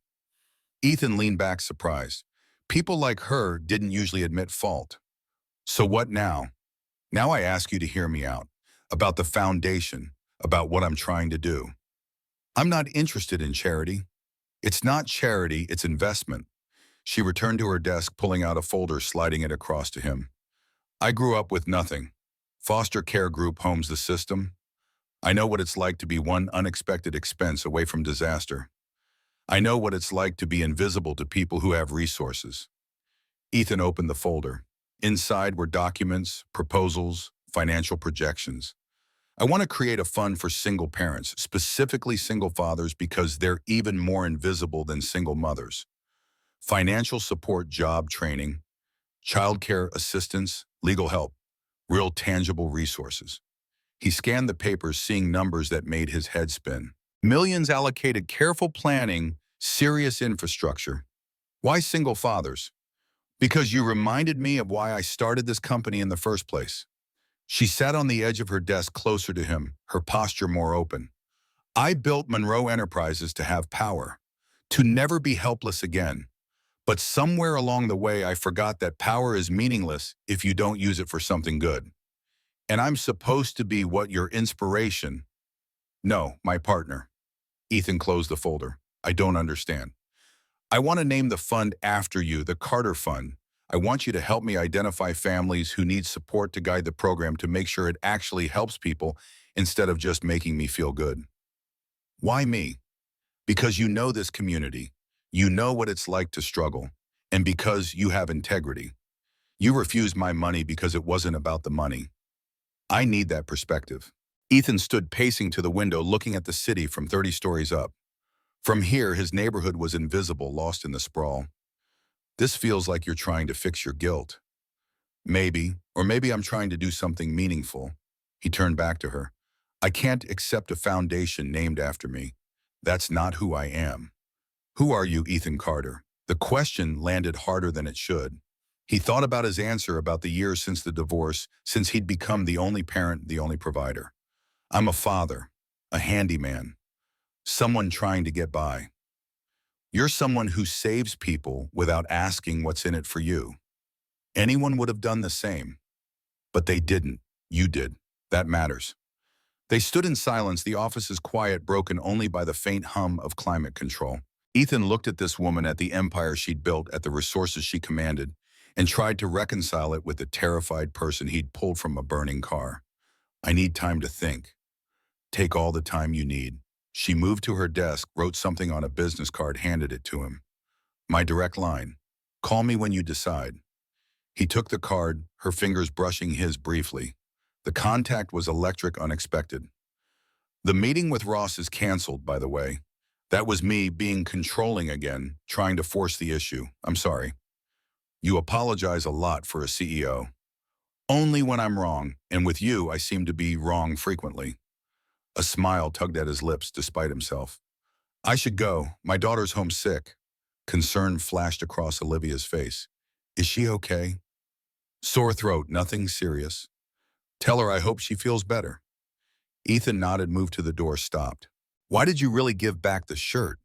A: Ethan leaned back surprised. People like her didn't usually admit fault. So what now? Now I ask you to hear me out. About the foundation, about what I'm trying to do. I'm not interested in charity. It's not charity, it's investment. She returned to her desk, pulling out a folder, sliding it across to him. I grew up with nothing. Foster care group homes the system. I know what it's like to be one unexpected expense away from disaster. I know what it's like to be invisible to people who have resources. Ethan opened the folder. Inside were documents, proposals, financial projections. I want to create a fund for single parents, specifically single fathers, because they're even more invisible than single mothers. Financial support, job training, childcare assistance, legal help, real tangible resources. He scanned the papers, seeing numbers that made his head spin. Millions allocated, careful planning, serious infrastructure. Why single fathers? Because you reminded me of why I started this company in the first place. She sat on the edge of her desk closer to him, her posture more open. I built Monroe Enterprises to have power, to never be helpless again. But somewhere along the way, I forgot that power is meaningless if you don't use it for something good. And I'm supposed to be what, your inspiration? No, my partner. Ethan closed the folder. I don't understand. I want to name the fund after you, the Carter Fund. I want you to help me identify families who need support, to guide the program, to make sure it actually helps people instead of just making me feel good. Why me? Because you know this community. You know what it's like to struggle. And because you have integrity. You refused my money because it wasn't about the money. I need that perspective. Ethan stood pacing to the window, looking at the city from 30 stories up. From here, his neighborhood was invisible, lost in the sprawl. This feels like you're trying to fix your guilt. Maybe, or maybe I'm trying to do something meaningful. He turned back to her. I can't accept a foundation named after me. That's not who I am. Who are you, Ethan Carter? The question landed harder than it should. He thought about his answer, about the years since the divorce, since he'd become the only parent, the only provider. I'm a father, a handyman, someone trying to get by. You're someone who saves people without asking what's in it for you. Anyone would have done the same. But they didn't. You did. That matters. They stood in silence, the office's quiet broken only by the faint hum of climate control. Ethan looked at this woman, at the empire she'd built, at the resources she commanded, and tried to reconcile it with the terrified person he'd pulled from a burning car. I need time to think. Take all the time you need. She moved to her desk, wrote something on a business card, handed it to him. My direct line. Call me when you decide. He took the card, her fingers brushing his briefly. The contact was electric, unexpected. The meeting with Ross is canceled, by the way. That was me being controlling again, trying to force the issue. I'm sorry. You apologize a lot for a CEO. Only when I'm wrong, and with you I seem to be wrong frequently. A smile tugged at his lips despite himself. I should go. My daughter's home sick. Concern flashed across Olivia's face. Is she okay? Sore throat, nothing serious. Tell her I hope she feels better. Ethan nodded, moved to the door, stopped. Why did you really give back the shirt?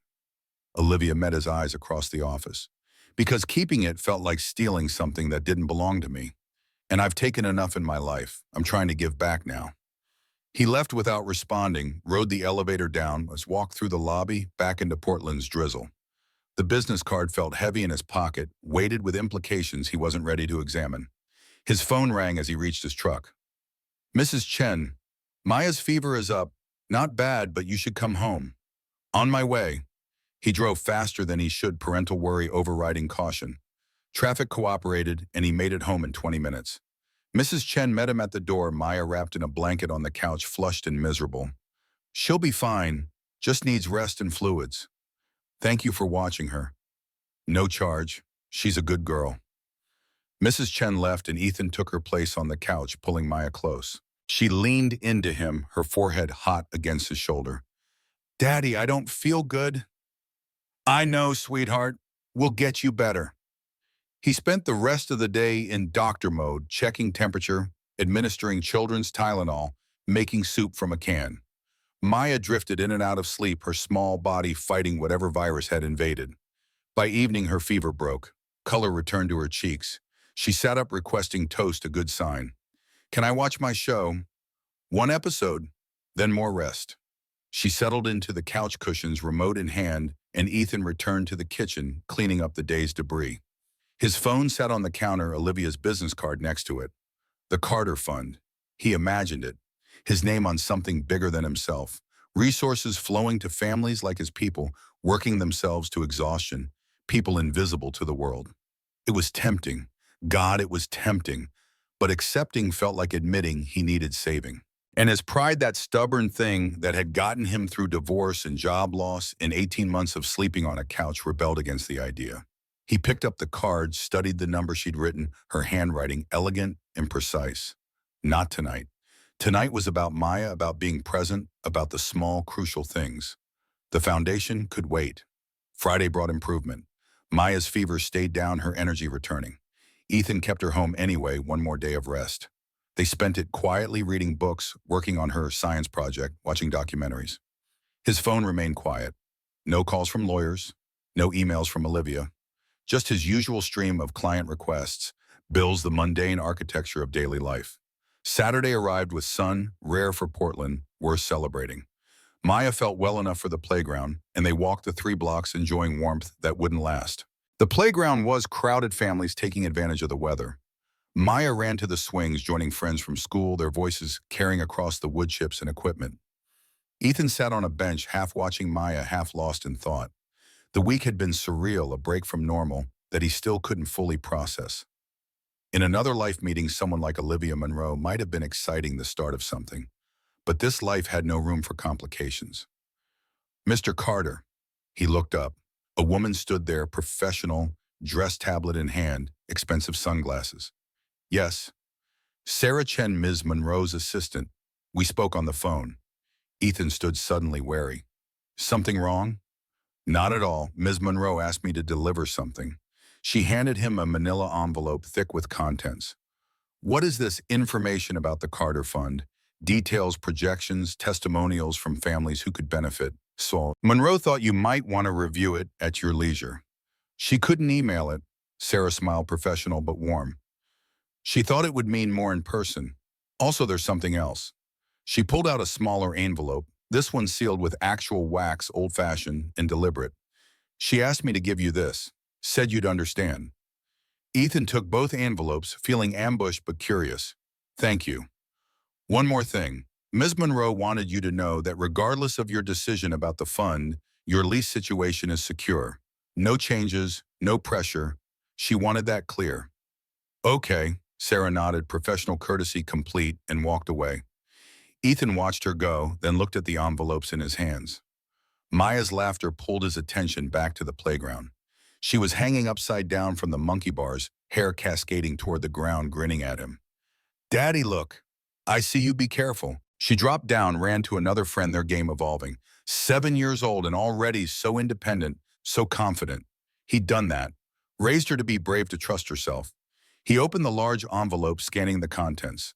A: Olivia met his eyes across the office. Because keeping it felt like stealing something that didn't belong to me. And I've taken enough in my life. I'm trying to give back now. He left without responding, rode the elevator down, walked through the lobby, back into Portland's drizzle. The business card felt heavy in his pocket, weighted with implications he wasn't ready to examine. His phone rang as he reached his truck. "Mrs. Chen, Maya's fever is up. Not bad, but you should come home." "On my way." He drove faster than he should, parental worry overriding caution. Traffic cooperated, and he made it home in 20 minutes. Mrs. Chen met him at the door, Maya wrapped in a blanket on the couch, flushed and miserable. "She'll be fine. Just needs rest and fluids. Thank you for watching her." "No charge. She's a good girl." Mrs. Chen left, and Ethan took her place on the couch, pulling Maya close. She leaned into him, her forehead hot against his shoulder. "Daddy, I don't feel good." "I know, sweetheart. We'll get you better." He spent the rest of the day in doctor mode, checking temperature, administering children's Tylenol, making soup from a can. Maya drifted in and out of sleep, her small body fighting whatever virus had invaded. By evening, her fever broke. Color returned to her cheeks. She sat up, requesting toast, a good sign. "Can I watch my show?" "One episode, then more rest." She settled into the couch cushions, remote in hand, and Ethan returned to the kitchen, cleaning up the day's debris. His phone sat on the counter, Olivia's business card next to it. The Carter Fund. He imagined it. His name on something bigger than himself. Resources flowing to families like his people, working themselves to exhaustion. People invisible to the world. It was tempting. God, it was tempting. But accepting felt like admitting he needed saving. And his pride, that stubborn thing that had gotten him through divorce and job loss and 18 months of sleeping on a couch, rebelled against the idea. He picked up the card, studied the number she'd written, her handwriting elegant and precise. Not tonight. Tonight was about Maya, about being present, about the small, crucial things. The foundation could wait. Friday brought improvement. Maya's fever stayed down, her energy returning. Ethan kept her home anyway, one more day of rest. They spent it quietly reading books, working on her science project, watching documentaries. His phone remained quiet. No calls from lawyers, no emails from Olivia. Just his usual stream of client requests, bills, the mundane architecture of daily life. Saturday arrived with sun, rare for Portland, worth celebrating. Maya felt well enough for the playground, and they walked the 3 blocks enjoying warmth that wouldn't last. The playground was crowded, families taking advantage of the weather. Maya ran to the swings, joining friends from school, their voices carrying across the wood chips and equipment. Ethan sat on a bench, half watching Maya, half lost in thought. The week had been surreal, a break from normal that he still couldn't fully process. In another life meeting, someone like Olivia Monroe might have been exciting, the start of something. But this life had no room for complications. "Mr. Carter." He looked up. A woman stood there, professional, dress tablet in hand, expensive sunglasses. "Yes." "Sarah Chen, Ms. Monroe's assistant. We spoke on the phone." Ethan stood suddenly wary. "Something wrong?" "Not at all. Ms. Monroe asked me to deliver something." She handed him a manila envelope thick with contents. "What is this information about the Carter Fund? Details, projections, testimonials from families who could benefit." "So, Monroe thought you might want to review it at your leisure." "She couldn't email it." Sarah smiled, professional but warm. "She thought it would mean more in person. Also, there's something else." She pulled out a smaller envelope, this one sealed with actual wax, old-fashioned and deliberate. "She asked me to give you this. Said you'd understand." Ethan took both envelopes, feeling ambushed but curious. "Thank you. One more thing. Ms. Monroe wanted you to know that regardless of your decision about the fund, your lease situation is secure. No changes, no pressure. She wanted that clear." "Okay," Sarah nodded, professional courtesy complete, and walked away. Ethan watched her go, then looked at the envelopes in his hands. Maya's laughter pulled his attention back to the playground. She was hanging upside down from the monkey bars, hair cascading toward the ground, grinning at him. "Daddy, look. I see you, be careful." She dropped down, ran to another friend, their game evolving. 7 years old and already so independent, so confident. He'd done that. Raised her to be brave, to trust herself. He opened the large envelope, scanning the contents.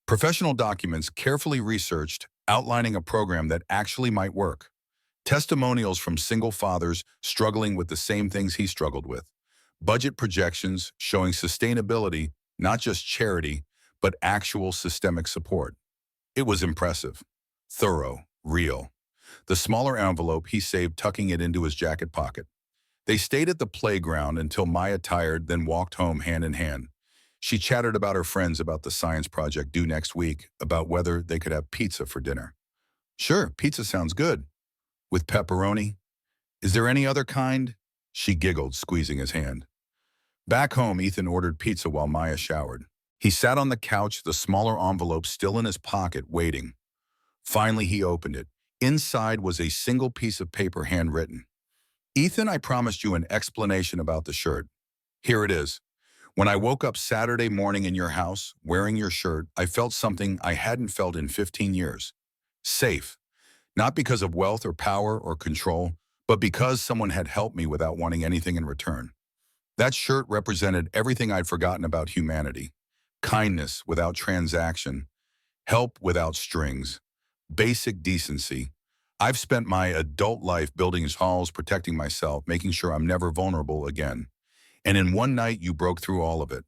A: Professional documents, carefully researched, outlining a program that actually might work. Testimonials from single fathers struggling with the same things he struggled with. Budget projections showing sustainability, not just charity, but actual systemic support. It was impressive, thorough, real. The smaller envelope he saved tucking it into his jacket pocket. They stayed at the playground until Maya tired, then walked home hand in hand. She chattered about her friends about the science project due next week, about whether they could have pizza for dinner. Sure, pizza sounds good. With pepperoni? Is there any other kind? She giggled, squeezing his hand. Back home, Ethan ordered pizza while Maya showered. He sat on the couch, the smaller envelope still in his pocket, waiting. Finally, he opened it. Inside was a single piece of paper handwritten. Ethan, I promised you an explanation about the shirt. Here it is. When I woke up Saturday morning in your house, wearing your shirt, I felt something I hadn't felt in 15 years. Safe. Not because of wealth or power or control, but because someone had helped me without wanting anything in return. That shirt represented everything I'd forgotten about humanity. Kindness without transaction, help without strings, basic decency. I've spent my adult life building halls, protecting myself, making sure I'm never vulnerable again. And in one night, you broke through all of it.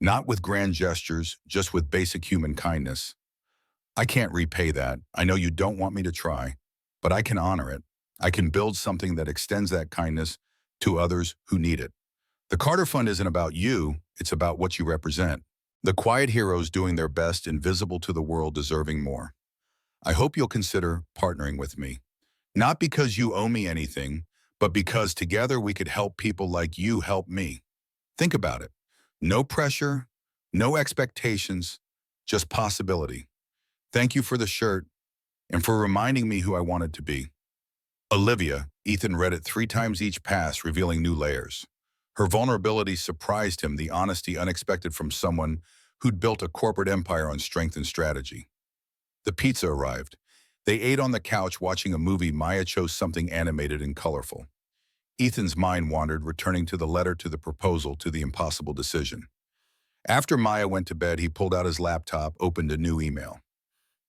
A: Not with grand gestures, just with basic human kindness. I can't repay that. I know you don't want me to try, but I can honor it. I can build something that extends that kindness to others who need it. The Carter Fund isn't about you, it's about what you represent. The quiet heroes doing their best, invisible to the world, deserving more. I hope you'll consider partnering with me. Not because you owe me anything, but because together we could help people like you help me. Think about it. No pressure, no expectations, just possibility. Thank you for the shirt and for reminding me who I wanted to be. Olivia, Ethan read it 3 times each pass, revealing new layers. Her vulnerability surprised him, the honesty unexpected from someone who'd built a corporate empire on strength and strategy. The pizza arrived. They ate on the couch watching a movie. Maya chose something animated and colorful. Ethan's mind wandered, returning to the letter, to the proposal, to the impossible decision. After Maya went to bed, he pulled out his laptop, opened a new email.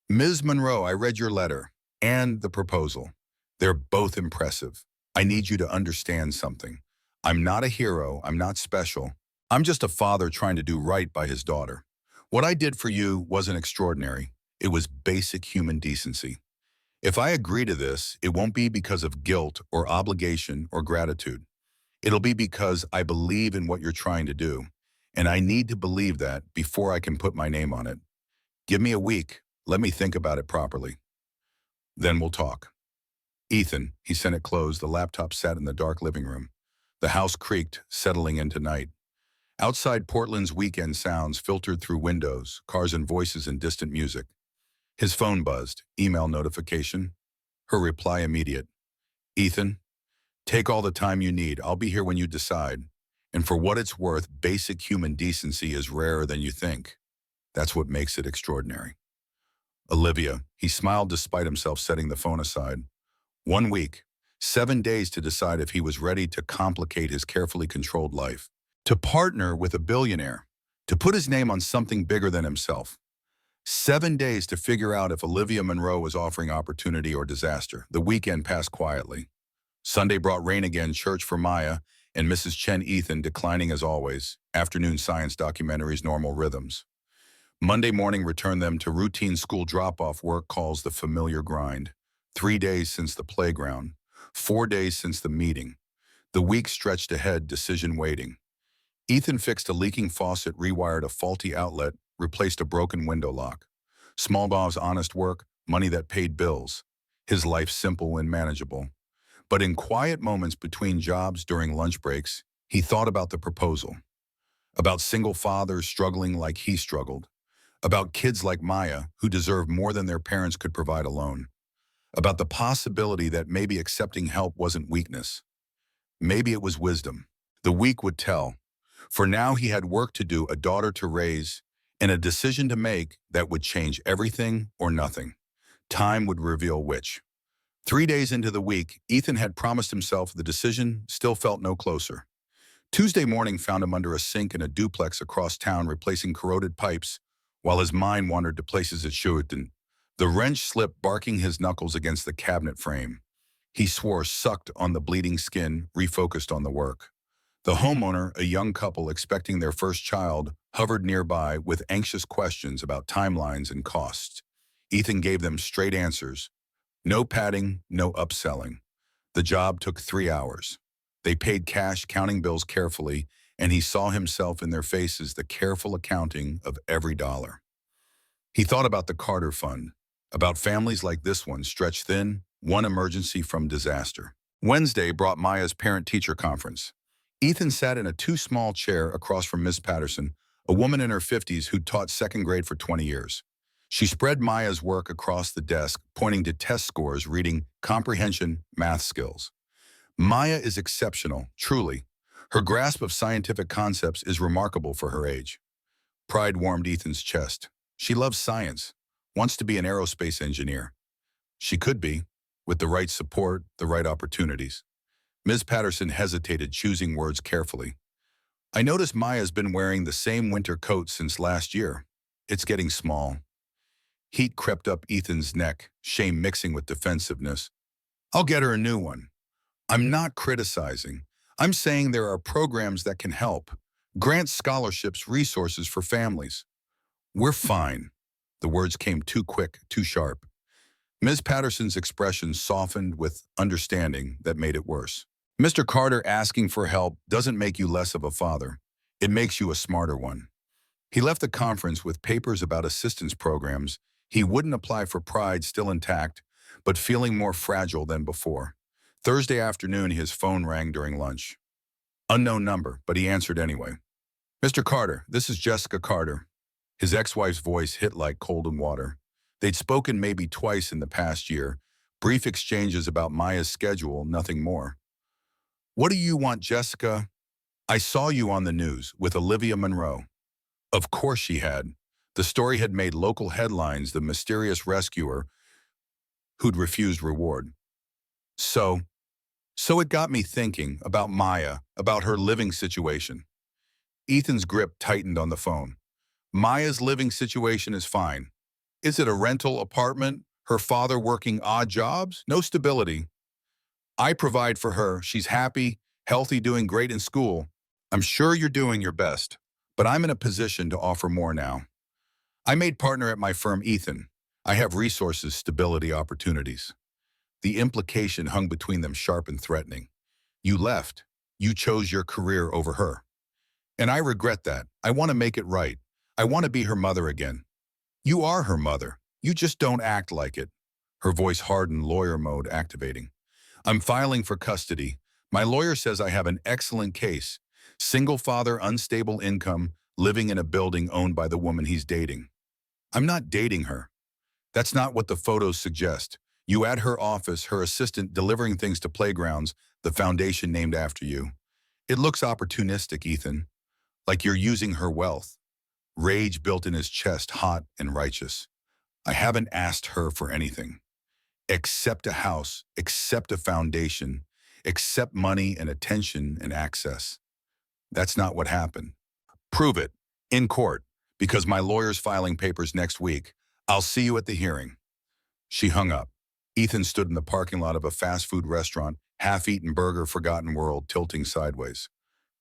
A: Ms. Monroe, I read your letter and the proposal. They're both impressive. I need you to understand something. I'm not a hero. I'm not special. I'm just a father trying to do right by his daughter. What I did for you wasn't extraordinary. It was basic human decency. If I agree to this, it won't be because of guilt or obligation or gratitude. It'll be because I believe in what you're trying to do, and I need to believe that before I can put my name on it. Give me a week. Let me think about it properly. Then we'll talk. Ethan, he sent it closed. The laptop sat in the dark living room. The house creaked, settling into night. Outside, Portland's weekend sounds filtered through windows, cars and voices and distant music. His phone buzzed, email notification. Her reply immediate. Ethan, take all the time you need. I'll be here when you decide. And for what it's worth, basic human decency is rarer than you think. That's what makes it extraordinary. Olivia, he smiled despite himself, setting the phone aside. 1 week, 7 days to decide if he was ready to complicate his carefully controlled life, to partner with a billionaire, to put his name on something bigger than himself. 7 days to figure out if Olivia Monroe was offering opportunity or disaster. The weekend passed quietly. Sunday brought rain again, church for Maya, and Mrs. Chen. Ethan declining as always, afternoon science documentaries, normal rhythms. Monday morning returned them to routine school drop-off, work calls, the familiar grind. 3 days since the playground. 4 days since the meeting. The week stretched ahead, decision waiting. Ethan fixed a leaking faucet, rewired a faulty outlet, replaced a broken window lock. Small Bob's honest work, money that paid bills. His life simple and manageable. But in quiet moments between jobs, during lunch breaks, he thought about the proposal. About single fathers struggling like he struggled. About kids like Maya who deserve more than their parents could provide alone. About the possibility that maybe accepting help wasn't weakness. Maybe it was wisdom. The week would tell. For now, he had work to do, a daughter to raise, and a decision to make that would change everything or nothing. Time would reveal which. 3 days into the week, Ethan had promised himself the decision, still felt no closer. Tuesday morning found him under a sink in a duplex across town, replacing corroded pipes, while his mind wandered to places it shouldn't. The wrench slipped, barking his knuckles against the cabinet frame. He swore, sucked on the bleeding skin, refocused on the work. The homeowner, a young couple expecting their first child, hovered nearby with anxious questions about timelines and costs. Ethan gave them straight answers. No padding, no upselling. The job took 3 hours. They paid cash, counting bills carefully, and he saw himself in their faces, the careful accounting of every dollar. He thought about the Carter Fund, about families like this one stretched thin, one emergency from disaster. Wednesday brought Maya's parent-teacher conference. Ethan sat in a too-small chair across from Miss Patterson, a woman in her 50s who'd taught second grade for 20 years. She spread Maya's work across the desk, pointing to test scores, reading, comprehension, math skills. Maya is exceptional, truly. Her grasp of scientific concepts is remarkable for her age. Pride warmed Ethan's chest. She loves science, wants to be an aerospace engineer. She could be, with the right support, the right opportunities. Ms. Patterson hesitated, choosing words carefully. I notice Maya's been wearing the same winter coat since last year. It's getting small. Heat crept up Ethan's neck, shame mixing with defensiveness. I'll get her a new one. I'm not criticizing. I'm saying there are programs that can help. Grants, scholarships, resources for families. We're fine. The words came too quick, too sharp. Ms. Patterson's expression softened with understanding that made it worse. Mr. Carter asking for help doesn't make you less of a father. It makes you a smarter one. He left the conference with papers about assistance programs. He wouldn't apply for Pride, still intact, but feeling more fragile than before. Thursday afternoon, his phone rang during lunch. Unknown number, but he answered anyway. Mr. Carter, this is Jessica Carter. His ex-wife's voice hit like cold water. They'd spoken maybe twice in the past year, brief exchanges about Maya's schedule, nothing more. What do you want, Jessica? I saw you on the news with Olivia Monroe. Of course she had. The story had made local headlines, the mysterious rescuer who'd refused reward. So it got me thinking about Maya, about her living situation. Ethan's grip tightened on the phone. Maya's living situation is fine. Is it a rental apartment? Her father working odd jobs? No stability. I provide for her. She's happy, healthy, doing great in school. I'm sure you're doing your best, but I'm in a position to offer more now. I made partner at my firm, Ethan. I have resources, stability, opportunities. The implication hung between them sharp and threatening. You left. You chose your career over her. And I regret that. I want to make it right. I want to be her mother again. You are her mother. You just don't act like it. Her voice hardened, lawyer mode activating. I'm filing for custody. My lawyer says I have an excellent case. Single father, unstable income, living in a building owned by the woman he's dating. I'm not dating her. That's not what the photos suggest. You at her office, her assistant delivering things to playgrounds, the foundation named after you. It looks opportunistic, Ethan. Like you're using her wealth. Rage built in his chest, hot and righteous. I haven't asked her for anything. Accept a house, accept a foundation, accept money and attention and access. That's not what happened. Prove it, in court, because my lawyer's filing papers next week. I'll see you at the hearing. She hung up. Ethan stood in the parking lot of a fast food restaurant, half-eaten burger, forgotten world, tilting sideways.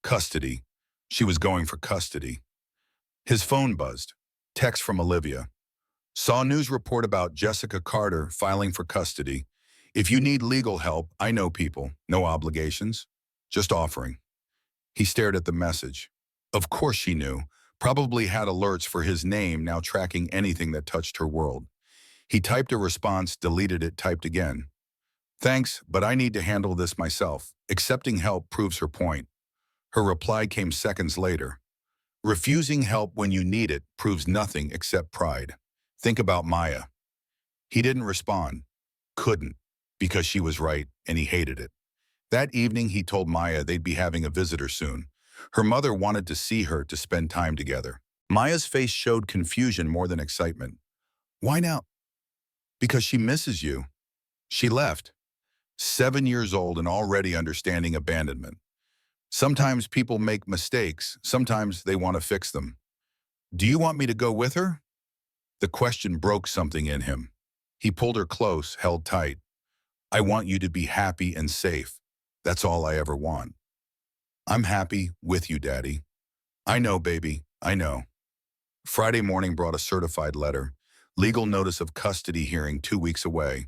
A: Custody. She was going for custody. His phone buzzed. Text from Olivia. Saw news report about Jessica Carter filing for custody. If you need legal help, I know people. No obligations. Just offering. He stared at the message. Of course she knew. Probably had alerts for his name now tracking anything that touched her world. He typed a response, deleted it, typed again. Thanks, but I need to handle this myself. Accepting help proves her point. Her reply came seconds later. Refusing help when you need it proves nothing except pride. Think about Maya. He didn't respond. Couldn't, because she was right and he hated it. That evening he told Maya they'd be having a visitor soon. Her mother wanted to see her to spend time together. Maya's face showed confusion more than excitement. Why now? Because she misses you. She left. 7 years old and already understanding abandonment. Sometimes people make mistakes. Sometimes they want to fix them. Do you want me to go with her? The question broke something in him. He pulled her close, held tight. I want you to be happy and safe. That's all I ever want. I'm happy with you, Daddy. I know, baby. I know. Friday morning brought a certified letter. Legal notice of custody hearing 2 weeks away.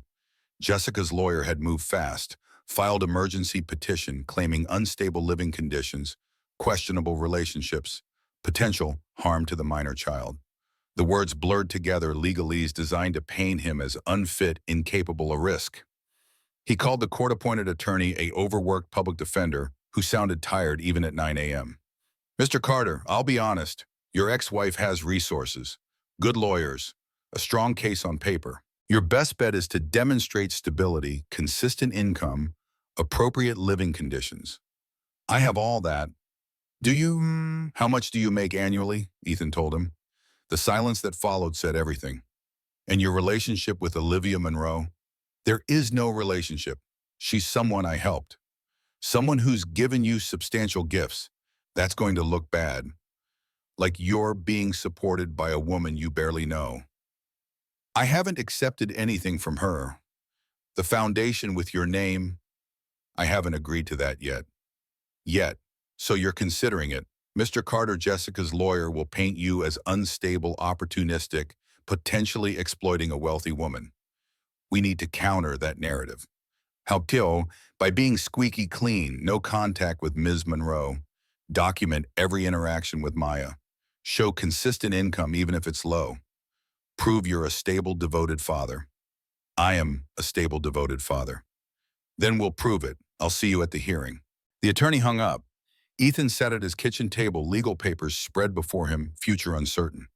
A: Jessica's lawyer had moved fast, filed emergency petition claiming unstable living conditions, questionable relationships, potential harm to the minor child. The words blurred together legalese designed to paint him as unfit, incapable of risk. He called the court-appointed attorney a overworked public defender who sounded tired even at 9 a.m. Mr. Carter, I'll be honest. Your ex-wife has resources, good lawyers, a strong case on paper. Your best bet is to demonstrate stability, consistent income, appropriate living conditions. I have all that. Do you? How much do you make annually? Ethan told him. The silence that followed said everything. And your relationship with Olivia Monroe? There is no relationship. She's someone I helped. Someone who's given you substantial gifts. That's going to look bad. Like you're being supported by a woman you barely know. I haven't accepted anything from her. The foundation with your name, I haven't agreed to that yet. Yet. So you're considering it. Mr. Carter, Jessica's lawyer, will paint you as unstable, opportunistic, potentially exploiting a wealthy woman. We need to counter that narrative. How to? By being squeaky clean, no contact with Ms. Monroe. Document every interaction with Maya. Show consistent income even if it's low. Prove you're a stable, devoted father. I am a stable, devoted father. Then we'll prove it. I'll see you at the hearing. The attorney hung up. Ethan sat at his kitchen table, legal papers spread before him, future uncertain.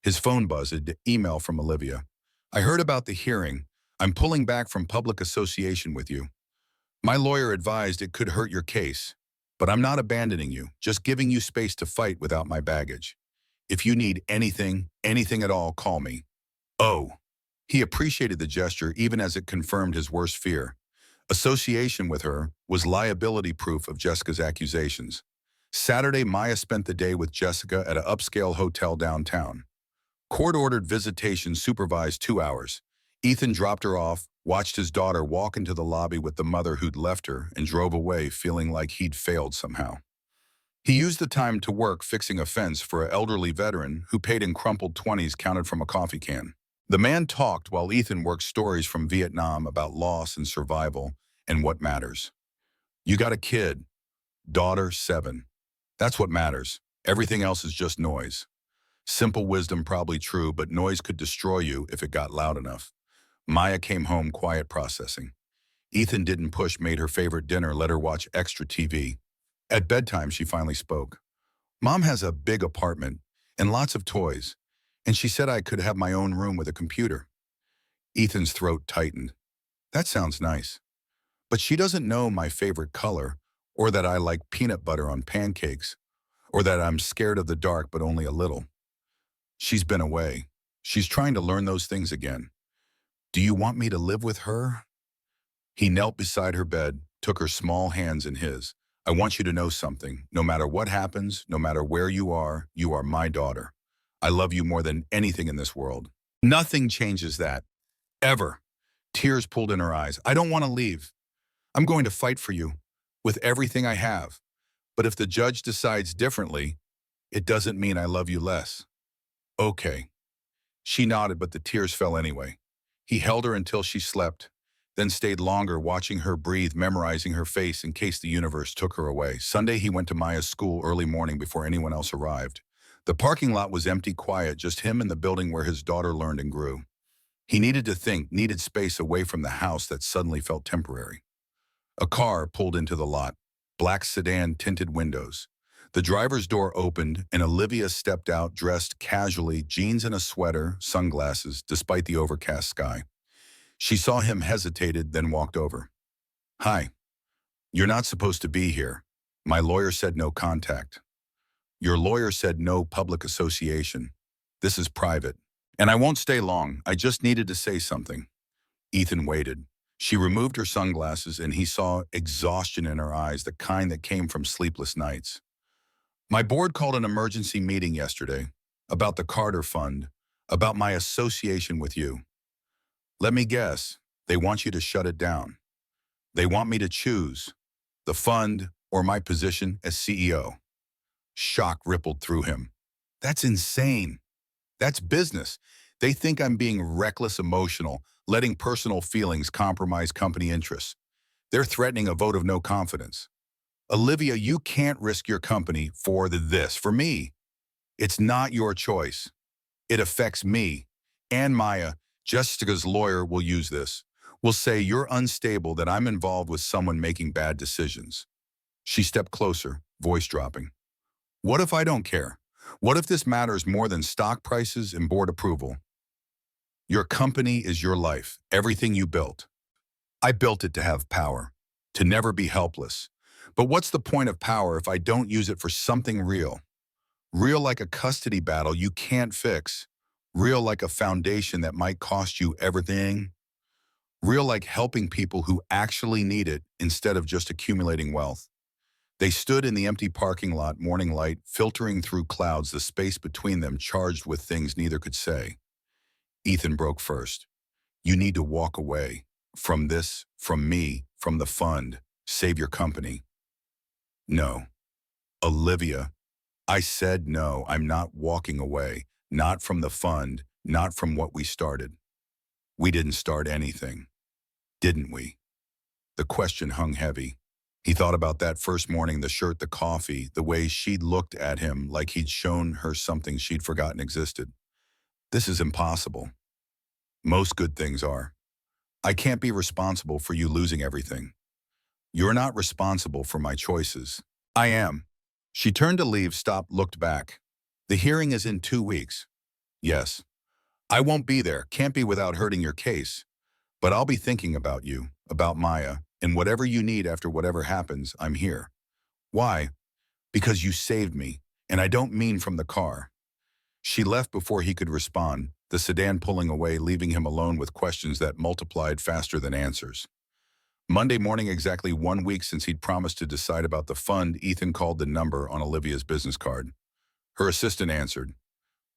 A: His phone buzzed, email from Olivia. I heard about the hearing. I'm pulling back from public association with you. My lawyer advised it could hurt your case, but I'm not abandoning you, just giving you space to fight without my baggage. If you need anything at all, call me. Oh. He appreciated the gesture even as it confirmed his worst fear. Association with her was liability proof of Jessica's accusations. Saturday, Maya spent the day with Jessica at an upscale hotel downtown. Court-ordered visitation supervised 2 hours. Ethan dropped her off, watched his daughter walk into the lobby with the mother who'd left her, and drove away feeling like he'd failed somehow. He used the time to work fixing a fence for an elderly veteran who paid in crumpled 20s counted from a coffee can. The man talked while Ethan worked stories from Vietnam about loss and survival and what matters. You got a kid, daughter 7. That's what matters. Everything else is just noise. Simple wisdom probably true, but noise could destroy you if it got loud enough. Maya came home quiet processing. Ethan didn't push, made her favorite dinner, let her watch extra TV. At bedtime, she finally spoke. Mom has a big apartment and lots of toys, and she said I could have my own room with a computer. Ethan's throat tightened. That sounds nice. But she doesn't know my favorite color, or that I like peanut butter on pancakes, or that I'm scared of the dark but only a little. She's been away. She's trying to learn those things again. Do you want me to live with her? He knelt beside her bed, took her small hands in his. I want you to know something. No matter what happens, no matter where you are my daughter. I love you more than anything in this world. Nothing changes that. Ever. Tears pulled in her eyes. I don't want to leave. I'm going to fight for you with everything I have. But if the judge decides differently, it doesn't mean I love you less. Okay. She nodded, but the tears fell anyway. He held her until she slept, then stayed longer watching her breathe, memorizing her face in case the universe took her away. Sunday, he went to Maya's school early morning before anyone else arrived. The parking lot was empty, quiet, just him and the building where his daughter learned and grew. He needed to think, needed space away from the house that suddenly felt temporary. A car pulled into the lot, black sedan, tinted windows. The driver's door opened and Olivia stepped out dressed casually, jeans and a sweater, sunglasses, despite the overcast sky. She saw him, hesitated, then walked over. Hi. You're not supposed to be here. My lawyer said no contact. Your lawyer said no public association. This is private. And I won't stay long. I just needed to say something. Ethan waited. She removed her sunglasses and he saw exhaustion in her eyes, the kind that came from sleepless nights. My board called an emergency meeting yesterday about the Carter Fund, about my association with you. Let me guess, they want you to shut it down. They want me to choose the fund or my position as CEO. Shock rippled through him. That's insane. That's business. They think I'm being reckless emotional, letting personal feelings compromise company interests. They're threatening a vote of no confidence. Olivia, you can't risk your company for this. For me, it's not your choice. It affects me. And Maya, Jessica's lawyer, will use this. Will say you're unstable, that I'm involved with someone making bad decisions. She stepped closer, voice dropping. What if I don't care? What if this matters more than stock prices and board approval? Your company is your life, everything you built. I built it to have power, to never be helpless. But what's the point of power if I don't use it for something real? Real like a custody battle you can't fix. Real like a foundation that might cost you everything. Real like helping people who actually need it instead of just accumulating wealth. They stood in the empty parking lot, morning light filtering through clouds, the space between them charged with things neither could say. Ethan broke first. You need to walk away. From this, from me, from the fund. Save your company. No. Olivia, I said no, I'm not walking away. Not from the fund, not from what we started. We didn't start anything, didn't we? The question hung heavy. He thought about that first morning, the shirt, the coffee, the way she'd looked at him like he'd shown her something she'd forgotten existed. This is impossible. Most good things are. I can't be responsible for you losing everything. You're not responsible for my choices. I am. She turned to leave, stopped, looked back. The hearing is in 2 weeks. Yes. I won't be there, can't be without hurting your case. But I'll be thinking about you, about Maya, and whatever you need after whatever happens, I'm here. Why? Because you saved me, and I don't mean from the car. She left before he could respond, the sedan pulling away, leaving him alone with questions that multiplied faster than answers. Monday morning, exactly 1 week since he'd promised to decide about the fund, Ethan called the number on Olivia's business card. Her assistant answered.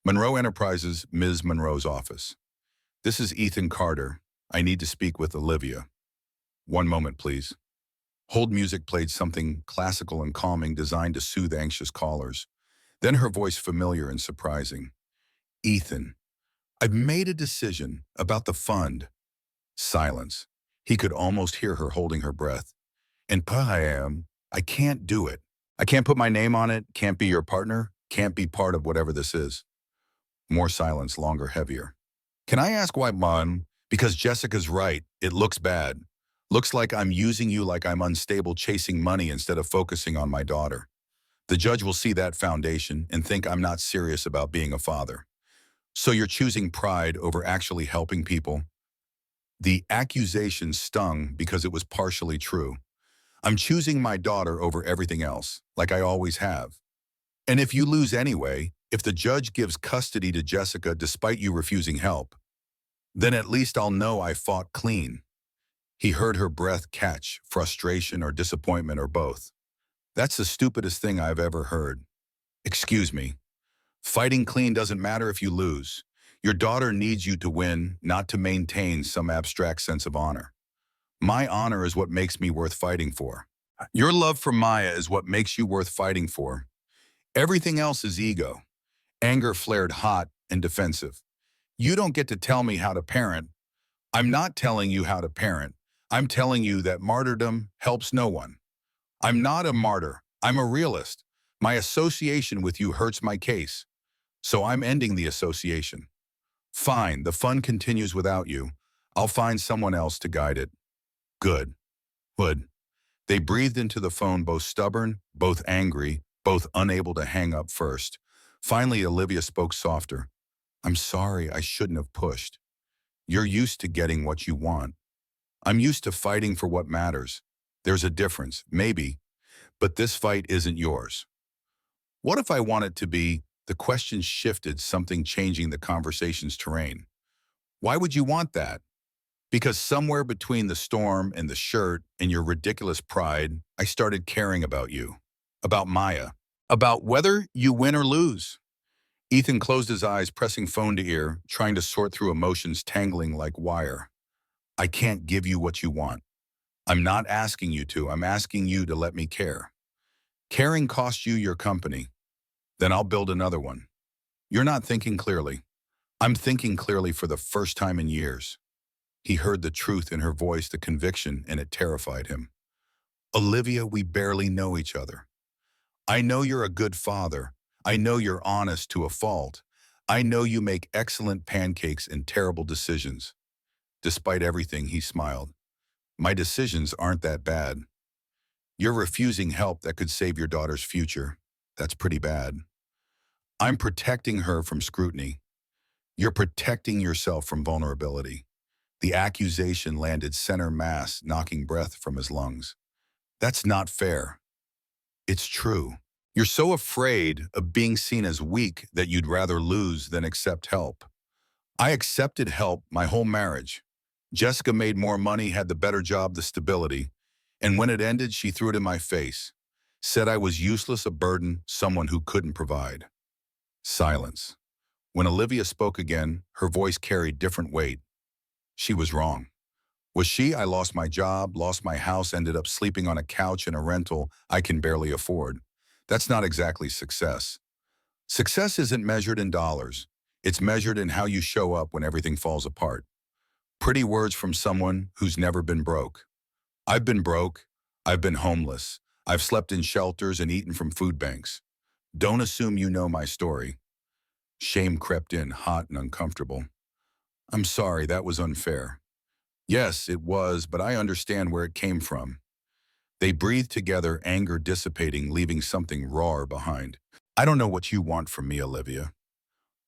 A: Monroe Enterprises, Ms. Monroe's office. This is Ethan Carter. I need to speak with Olivia. 1 moment, please. Hold music played, something classical and calming designed to soothe anxious callers. Then her voice, familiar and surprising. Ethan, I've made a decision about the fund. Silence. He could almost hear her holding her breath. And I can't do it. I can't put my name on it, can't be your partner, can't be part of whatever this is. More silence, longer, heavier. Can I ask why, Mom? Because Jessica's right. It looks bad. Looks like I'm using you, like I'm unstable, chasing money instead of focusing on my daughter. The judge will see that foundation and think I'm not serious about being a father. So you're choosing pride over actually helping people? The accusation stung because it was partially true. I'm choosing my daughter over everything else, like I always have. And if you lose anyway, if the judge gives custody to Jessica despite you refusing help, then at least I'll know I fought clean. He heard her breath catch, frustration or disappointment or both. That's the stupidest thing I've ever heard. Excuse me. Fighting clean doesn't matter if you lose. Your daughter needs you to win, not to maintain some abstract sense of honor. My honor is what makes me worth fighting for. Your love for Maya is what makes you worth fighting for. Everything else is ego. Anger flared hot and defensive. You don't get to tell me how to parent. I'm not telling you how to parent. I'm telling you that martyrdom helps no one. I'm not a martyr. I'm a realist. My association with you hurts my case. So I'm ending the association. Fine, the fun continues without you. I'll find someone else to guide it. Good. Good. They breathed into the phone, both stubborn, both angry, both unable to hang up first. Finally, Olivia spoke softer. I'm sorry, I shouldn't have pushed. You're used to getting what you want. I'm used to fighting for what matters. There's a difference, maybe, but this fight isn't yours. What if I want it to be? The question shifted, something changing the conversation's terrain. Why would you want that? Because somewhere between the storm and the shirt and your ridiculous pride, I started caring about you, about Maya, about whether you win or lose. Ethan closed his eyes, pressing phone to ear, trying to sort through emotions tangling like wire. I can't give you what you want. I'm not asking you to. I'm asking you to let me care. Caring costs you your company. Then I'll build another one. You're not thinking clearly. I'm thinking clearly for the first time in years. He heard the truth in her voice, the conviction, and it terrified him. Olivia, we barely know each other. I know you're a good father. I know you're honest to a fault. I know you make excellent pancakes and terrible decisions. Despite everything, he smiled. My decisions aren't that bad. You're refusing help that could save your daughter's future. That's pretty bad. I'm protecting her from scrutiny. You're protecting yourself from vulnerability. The accusation landed center mass, knocking breath from his lungs. That's not fair. It's true. You're so afraid of being seen as weak that you'd rather lose than accept help. I accepted help my whole marriage. Jessica made more money, had the better job, the stability. And when it ended, she threw it in my face. Said I was useless, a burden, someone who couldn't provide. Silence. When Olivia spoke again, her voice carried different weight. She was wrong. Was she? I lost my job, lost my house, ended up sleeping on a couch in a rental I can barely afford. That's not exactly success. Success isn't measured in dollars. It's measured in how you show up when everything falls apart. Pretty words from someone who's never been broke. I've been broke. I've been homeless. I've slept in shelters and eaten from food banks. Don't assume you know my story. Shame crept in, hot and uncomfortable. I'm sorry, that was unfair. Yes, it was, but I understand where it came from. They breathed together, anger dissipating, leaving something raw behind. I don't know what you want from me, Olivia.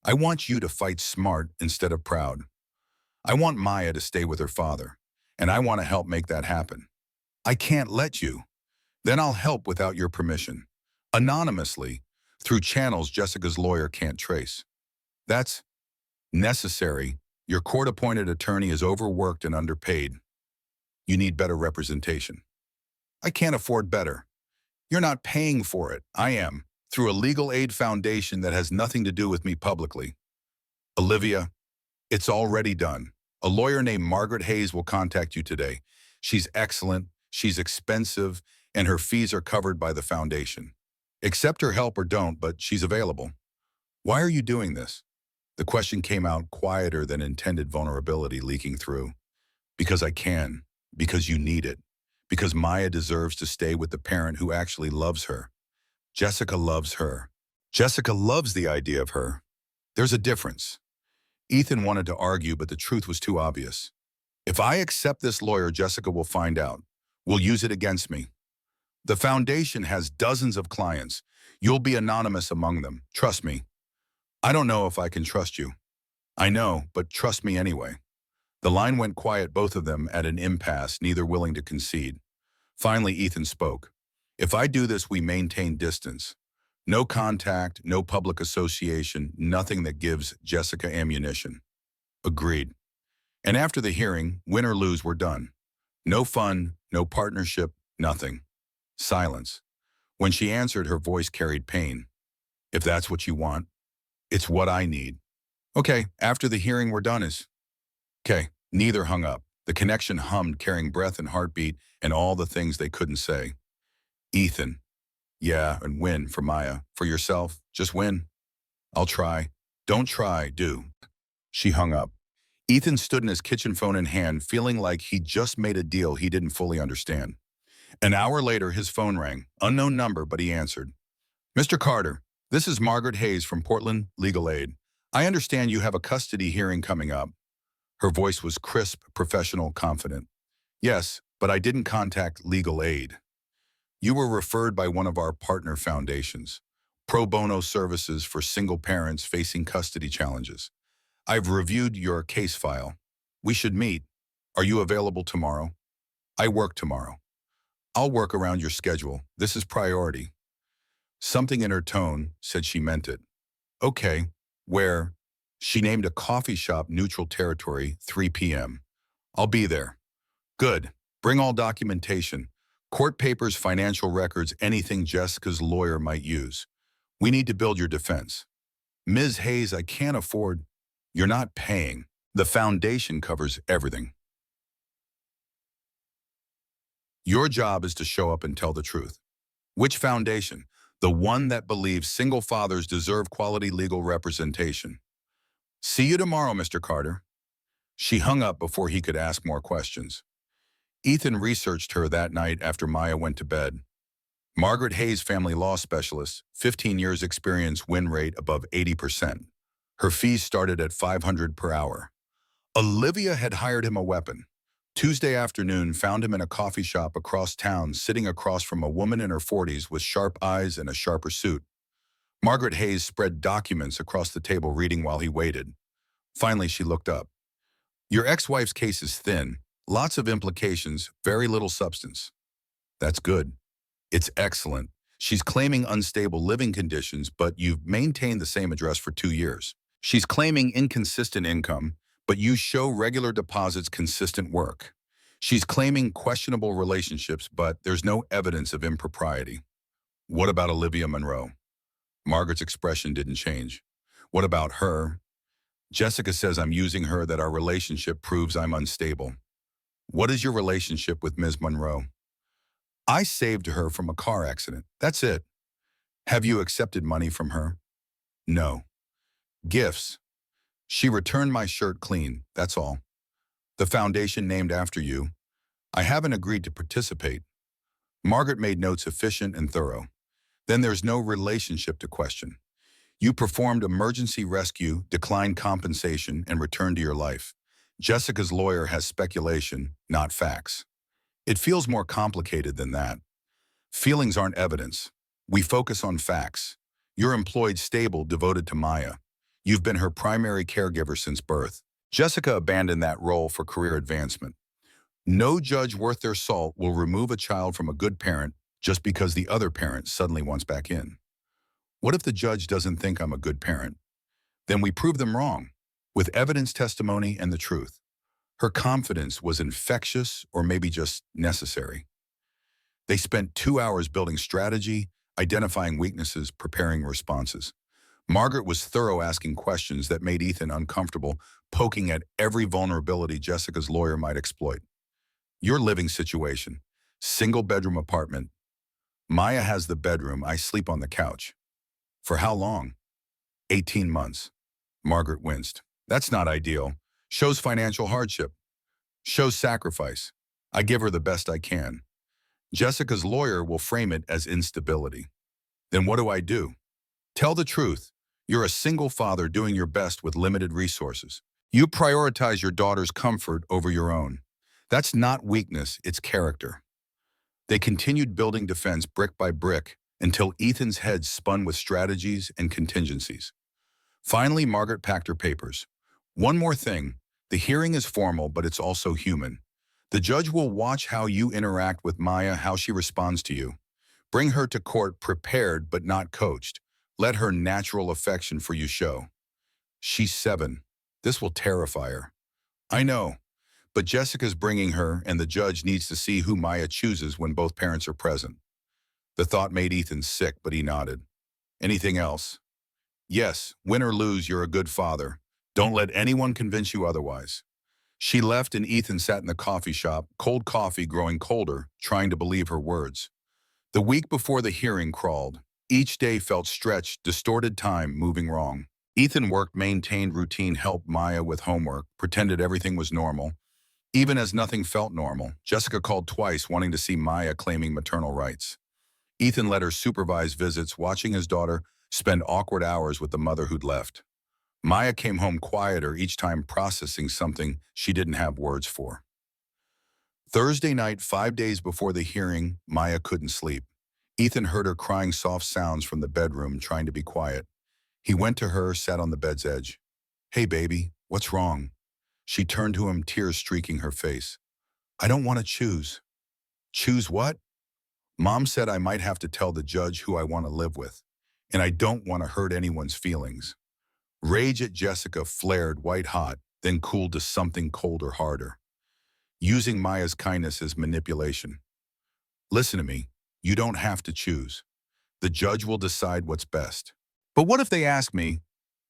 A: I want you to fight smart instead of proud. I want Maya to stay with her father, and I want to help make that happen. I can't let you. Then I'll help without your permission. Anonymously, through channels Jessica's lawyer can't trace. That's necessary. Your court-appointed attorney is overworked and underpaid. You need better representation. I can't afford better. You're not paying for it. I am, through a legal aid foundation that has nothing to do with me publicly. Olivia, it's already done. A lawyer named Margaret Hayes will contact you today. She's excellent, she's expensive, and her fees are covered by the foundation. Accept her help or don't, but she's available. Why are you doing this? The question came out quieter than intended, vulnerability leaking through. Because I can. Because you need it. Because Maya deserves to stay with the parent who actually loves her. Jessica loves her. Jessica loves the idea of her. There's a difference. Ethan wanted to argue, but the truth was too obvious. If I accept this lawyer, Jessica will find out. Will use it against me. The foundation has dozens of clients. You'll be anonymous among them. Trust me. I don't know if I can trust you. I know, but trust me anyway. The line went quiet, both of them at an impasse, neither willing to concede. Finally, Ethan spoke. If I do this, we maintain distance. No contact, no public association, nothing that gives Jessica ammunition. Agreed. And after the hearing, win or lose, we're done. No fun, no partnership, nothing. Silence. When she answered, her voice carried pain. If that's what you want, it's what I need. Okay, after the hearing, we're done is. Okay, neither hung up. The connection hummed, carrying breath and heartbeat and all the things they couldn't say. Ethan. Yeah, and win for Maya. For yourself, just win. I'll try. Don't try, do. She hung up. Ethan stood in his kitchen, phone in hand, feeling like he'd just made a deal he didn't fully understand. An hour later, his phone rang. Unknown number, but he answered. Mr. Carter, this is Margaret Hayes from Portland Legal Aid. I understand you have a custody hearing coming up. Her voice was crisp, professional, confident. Yes, but I didn't contact legal aid. You were referred by one of our partner foundations, pro bono services for single parents facing custody challenges. I've reviewed your case file. We should meet. Are you available tomorrow? I work tomorrow. I'll work around your schedule. This is priority. Something in her tone said she meant it. Okay, where? She named a coffee shop, neutral territory, 3 p.m. I'll be there. Good. Bring all documentation. Court papers, financial records, anything Jessica's lawyer might use. We need to build your defense. Ms. Hayes, I can't afford. You're not paying. The foundation covers everything. Your job is to show up and tell the truth. Which foundation? The one that believes single fathers deserve quality legal representation. See you tomorrow, Mr. Carter. She hung up before he could ask more questions. Ethan researched her that night after Maya went to bed. Margaret Hayes, family law specialist, 15 years experience, win rate above 80%. Her fees started at $500 per hour. Olivia had hired him a weapon. Tuesday afternoon found him in a coffee shop across town, sitting across from a woman in her 40s with sharp eyes and a sharper suit. Margaret Hayes spread documents across the table, reading while he waited. Finally, she looked up. Your ex-wife's case is thin. Lots of implications, very little substance. That's good. It's excellent. She's claiming unstable living conditions, but you've maintained the same address for 2 years. She's claiming inconsistent income, but you show regular deposits, consistent work. She's claiming questionable relationships, but there's no evidence of impropriety. What about Olivia Monroe? Margaret's expression didn't change. What about her? Jessica says I'm using her, that our relationship proves I'm unstable. What is your relationship with Ms. Monroe? I saved her from a car accident. That's it. Have you accepted money from her? No. Gifts. She returned my shirt clean, that's all. The foundation named after you. I haven't agreed to participate. Margaret made notes efficient and thorough. Then there's no relationship to question. You performed emergency rescue, declined compensation, and returned to your life. Jessica's lawyer has speculation, not facts. It feels more complicated than that. Feelings aren't evidence. We focus on facts. You're employed, stable, devoted to Maya. You've been her primary caregiver since birth. Jessica abandoned that role for career advancement. No judge worth their salt will remove a child from a good parent just because the other parent suddenly wants back in. What if the judge doesn't think I'm a good parent? Then we prove them wrong, with evidence, testimony, and the truth. Her confidence was infectious, or maybe just necessary. They spent 2 hours building strategy, identifying weaknesses, preparing responses. Margaret was thorough, asking questions that made Ethan uncomfortable, poking at every vulnerability Jessica's lawyer might exploit. Your living situation: single-bedroom apartment. Maya has the bedroom, I sleep on the couch. For how long? 18 months. Margaret winced. That's not ideal. Shows financial hardship. Shows sacrifice. I give her the best I can. Jessica's lawyer will frame it as instability. Then what do I do? Tell the truth. You're a single father doing your best with limited resources. You prioritize your daughter's comfort over your own. That's not weakness, it's character. They continued building defense brick by brick until Ethan's head spun with strategies and contingencies. Finally, Margaret packed her papers. One more thing. The hearing is formal, but it's also human. The judge will watch how you interact with Maya, how she responds to you. Bring her to court prepared but not coached. Let her natural affection for you show. She's 7. This will terrify her. I know, but Jessica's bringing her, and the judge needs to see who Maya chooses when both parents are present. The thought made Ethan sick, but he nodded. Anything else? Yes, win or lose, you're a good father. Don't let anyone convince you otherwise. She left, and Ethan sat in the coffee shop, cold coffee growing colder, trying to believe her words. The week before the hearing crawled. Each day felt stretched, distorted time, moving wrong. Ethan worked, maintained routine, helped Maya with homework, pretended everything was normal. Even as nothing felt normal, Jessica called twice, wanting to see Maya, claiming maternal rights. Ethan let her supervise visits, watching his daughter spend awkward hours with the mother who'd left. Maya came home quieter, each time processing something she didn't have words for. Thursday night, 5 days before the hearing, Maya couldn't sleep. Ethan heard her crying soft sounds from the bedroom, trying to be quiet. He went to her, sat on the bed's edge. Hey, baby, what's wrong? She turned to him, tears streaking her face. I don't want to choose. Choose what? Mom said I might have to tell the judge who I want to live with, and I don't want to hurt anyone's feelings. Rage at Jessica flared white hot, then cooled to something colder, harder. Using Maya's kindness as manipulation. Listen to me. You don't have to choose. The judge will decide what's best. But what if they ask me?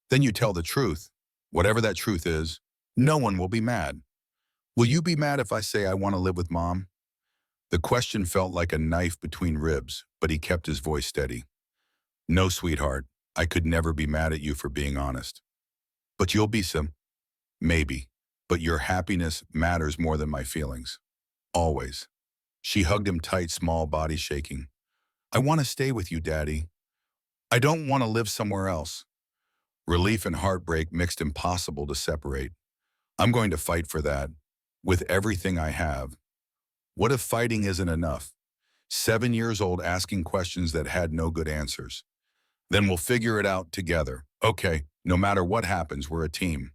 A: Then you tell the truth. Whatever that truth is, no one will be mad. Will you be mad if I say I want to live with Mom? The question felt like a knife between ribs, but he kept his voice steady. No, sweetheart, I could never be mad at you for being honest. But you'll be some, maybe. But your happiness matters more than my feelings. Always. She hugged him tight, small body shaking. I want to stay with you, Daddy. I don't want to live somewhere else. Relief and heartbreak mixed, impossible to separate. I'm going to fight for that. With everything I have. What if fighting isn't enough? 7 years old asking questions that had no good answers. Then we'll figure it out together. Okay, no matter what happens, we're a team.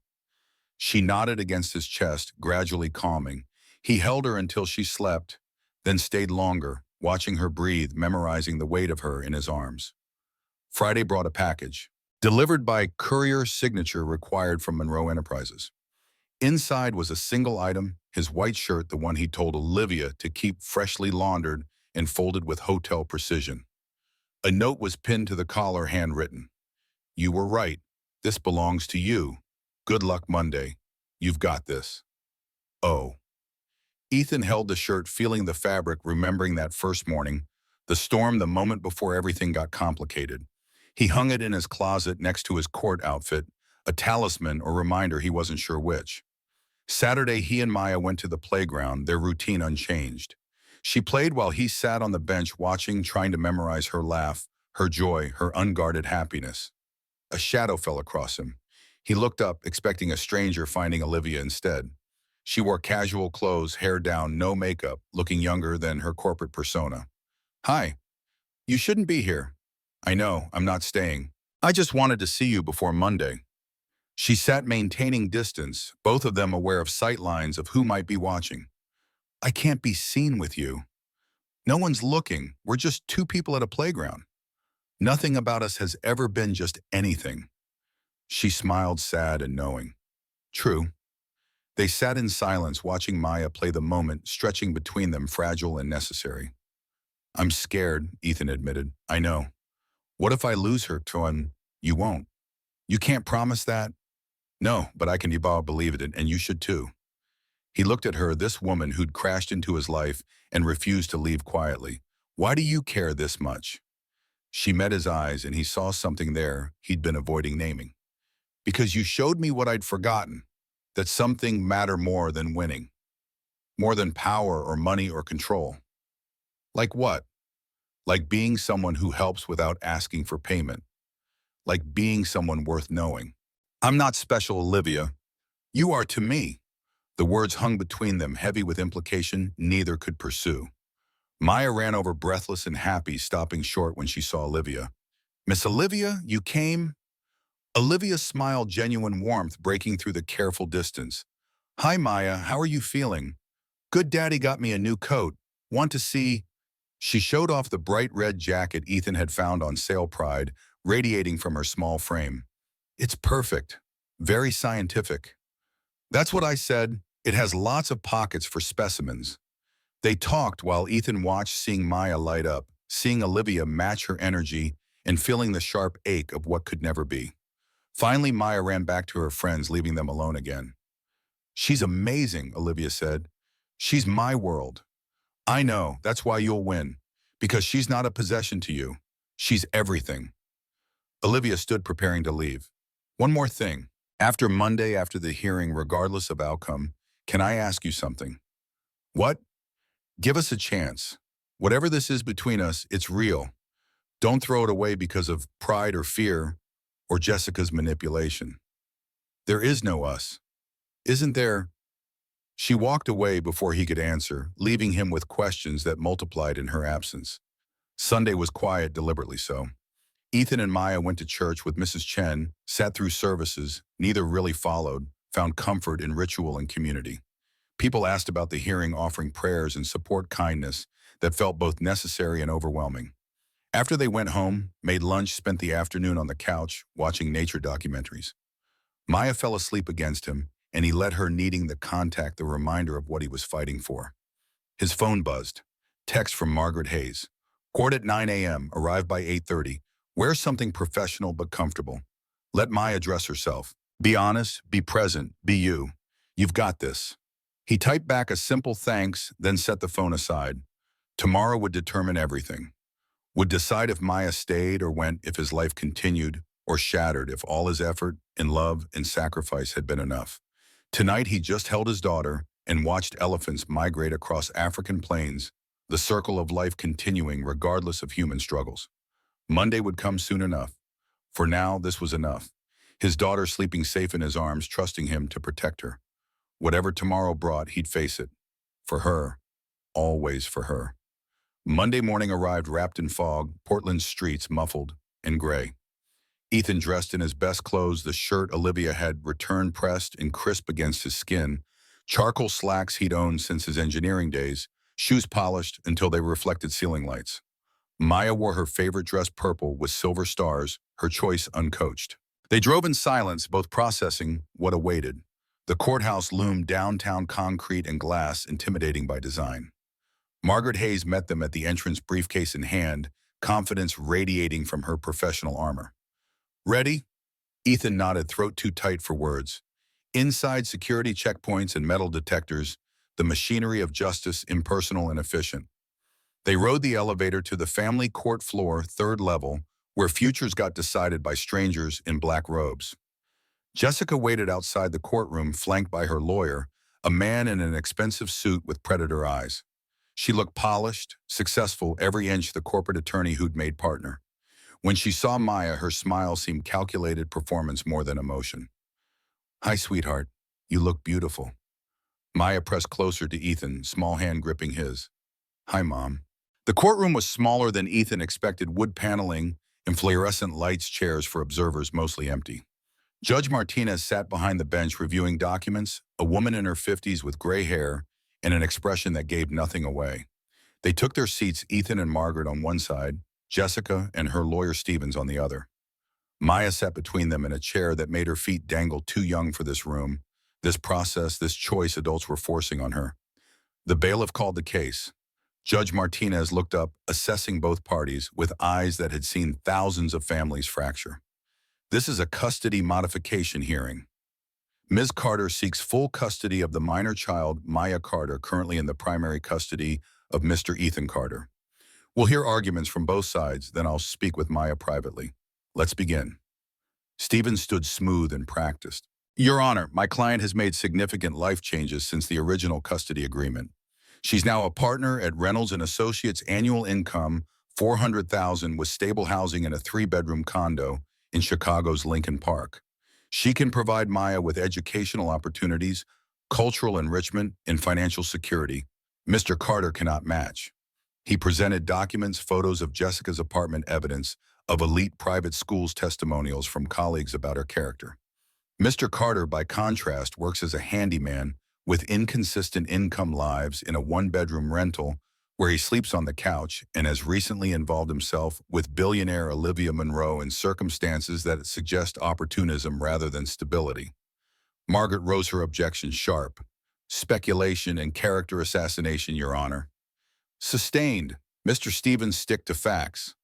A: She nodded against his chest, gradually calming. He held her until she slept, then stayed longer, watching her breathe, memorizing the weight of her in his arms. Friday brought a package. Delivered by courier, signature required from Monroe Enterprises. Inside was a single item, his white shirt, the one he told Olivia to keep freshly laundered and folded with hotel precision. A note was pinned to the collar, handwritten. You were right. This belongs to you. Good luck Monday. You've got this. Oh. Ethan held the shirt, feeling the fabric, remembering that first morning, the storm, the moment before everything got complicated. He hung it in his closet next to his court outfit, a talisman or reminder, he wasn't sure which. Saturday, he and Maya went to the playground, their routine unchanged. She played while he sat on the bench watching, trying to memorize her laugh, her joy, her unguarded happiness. A shadow fell across him. He looked up, expecting a stranger, finding Olivia instead. She wore casual clothes, hair down, no makeup, looking younger than her corporate persona. Hi. You shouldn't be here. I know, I'm not staying. I just wanted to see you before Monday. She sat, maintaining distance, both of them aware of sightlines of who might be watching. I can't be seen with you. No one's looking. We're just two people at a playground. Nothing about us has ever been just anything. She smiled, sad and knowing. True. They sat in silence, watching Maya play, the moment stretching between them, fragile and necessary. I'm scared, Ethan admitted. I know. What if I lose her, Toan? You won't. You can't promise that? No, but I can believe it, and you should too. He looked at her, this woman who'd crashed into his life and refused to leave quietly. Why do you care this much? She met his eyes, and he saw something there he'd been avoiding naming. Because you showed me what I'd forgotten, that something matter more than winning, more than power or money or control. Like what? Like being someone who helps without asking for payment. Like being someone worth knowing. I'm not special, Olivia. You are to me. The words hung between them, heavy with implication neither could pursue. Maya ran over, breathless and happy, stopping short when she saw Olivia. Miss Olivia, you came? Olivia smiled, genuine warmth breaking through the careful distance. Hi, Maya, how are you feeling? Good, Daddy got me a new coat. Want to see? She showed off the bright red jacket Ethan had found on sale, pride radiating from her small frame. It's perfect. Very scientific. That's what I said. It has lots of pockets for specimens. They talked while Ethan watched, seeing Maya light up, seeing Olivia match her energy, and feeling the sharp ache of what could never be. Finally, Maya ran back to her friends, leaving them alone again. She's amazing, Olivia said. She's my world. I know, that's why you'll win. Because she's not a possession to you. She's everything. Olivia stood, preparing to leave. One more thing. After Monday, after the hearing, regardless of outcome, can I ask you something? What? Give us a chance. Whatever this is between us, it's real. Don't throw it away because of pride or fear or Jessica's manipulation. There is no us. Isn't there? She walked away before he could answer, leaving him with questions that multiplied in her absence. Sunday was quiet, deliberately so. Ethan and Maya went to church with Mrs. Chen, sat through services, neither really followed, found comfort in ritual and community. People asked about the hearing, offering prayers and support, kindness that felt both necessary and overwhelming. After they went home, made lunch, spent the afternoon on the couch, watching nature documentaries. Maya fell asleep against him, and he let her, needing the contact, the reminder of what he was fighting for. His phone buzzed. Text from Margaret Hayes. Court at 9 a.m., arrive by 8:30. Wear something professional but comfortable. Let Maya dress herself. Be honest, be present, be you. You've got this. He typed back a simple thanks, then set the phone aside. Tomorrow would determine everything. Would decide if Maya stayed or went, if his life continued, or shattered if all his effort and love and sacrifice had been enough. Tonight he just held his daughter and watched elephants migrate across African plains, the circle of life continuing regardless of human struggles. Monday would come soon enough. For now, this was enough. His daughter sleeping safe in his arms, trusting him to protect her. Whatever tomorrow brought, he'd face it. For her, always for her. Monday morning arrived wrapped in fog, Portland's streets muffled and gray. Ethan dressed in his best clothes, the shirt Olivia had returned pressed and crisp against his skin, charcoal slacks he'd owned since his engineering days, shoes polished until they reflected ceiling lights. Maya wore her favorite dress purple with silver stars, her choice uncoached. They drove in silence, both processing what awaited. The courthouse loomed downtown, concrete and glass, intimidating by design. Margaret Hayes met them at the entrance, briefcase in hand, confidence radiating from her professional armor. "Ready?" Ethan nodded, throat too tight for words. Inside, security checkpoints and metal detectors, the machinery of justice, impersonal and efficient. They rode the elevator to the family court floor, third level, where futures got decided by strangers in black robes. Jessica waited outside the courtroom, flanked by her lawyer, a man in an expensive suit with predator eyes. She looked polished, successful, every inch the corporate attorney who'd made partner. When she saw Maya, her smile seemed calculated performance more than emotion. "Hi, sweetheart. You look beautiful." Maya pressed closer to Ethan, small hand gripping his. "Hi, Mom." The courtroom was smaller than Ethan expected, wood paneling and fluorescent lights, chairs for observers mostly empty. Judge Martinez sat behind the bench reviewing documents, a woman in her 50s with gray hair and an expression that gave nothing away. They took their seats, Ethan and Margaret on one side, Jessica and her lawyer Stevens on the other. Maya sat between them in a chair that made her feet dangle, too young for this room, this process, this choice adults were forcing on her. The bailiff called the case. Judge Martinez looked up, assessing both parties with eyes that had seen thousands of families fracture. "This is a custody modification hearing. Ms. Carter seeks full custody of the minor child, Maya Carter, currently in the primary custody of Mr. Ethan Carter. We'll hear arguments from both sides, then I'll speak with Maya privately. Let's begin." Stevens stood smooth and practiced. "Your Honor, my client has made significant life changes since the original custody agreement. She's now a partner at Reynolds & Associates, annual income $400,000 with stable housing in a 3-bedroom condo in Chicago's Lincoln Park. She can provide Maya with educational opportunities, cultural enrichment, and financial security Mr. Carter cannot match." He presented documents, photos of Jessica's apartment, evidence of elite private schools, testimonials from colleagues about her character. Mr. Carter, by contrast, works as a handyman with inconsistent income, lives in a 1-bedroom rental where he sleeps on the couch, and has recently involved himself with billionaire Olivia Monroe in circumstances that suggest opportunism rather than stability. Margaret rose her objection sharp. "Speculation and character assassination, Your Honor." "Sustained." Mr. Stevens, stick to facts.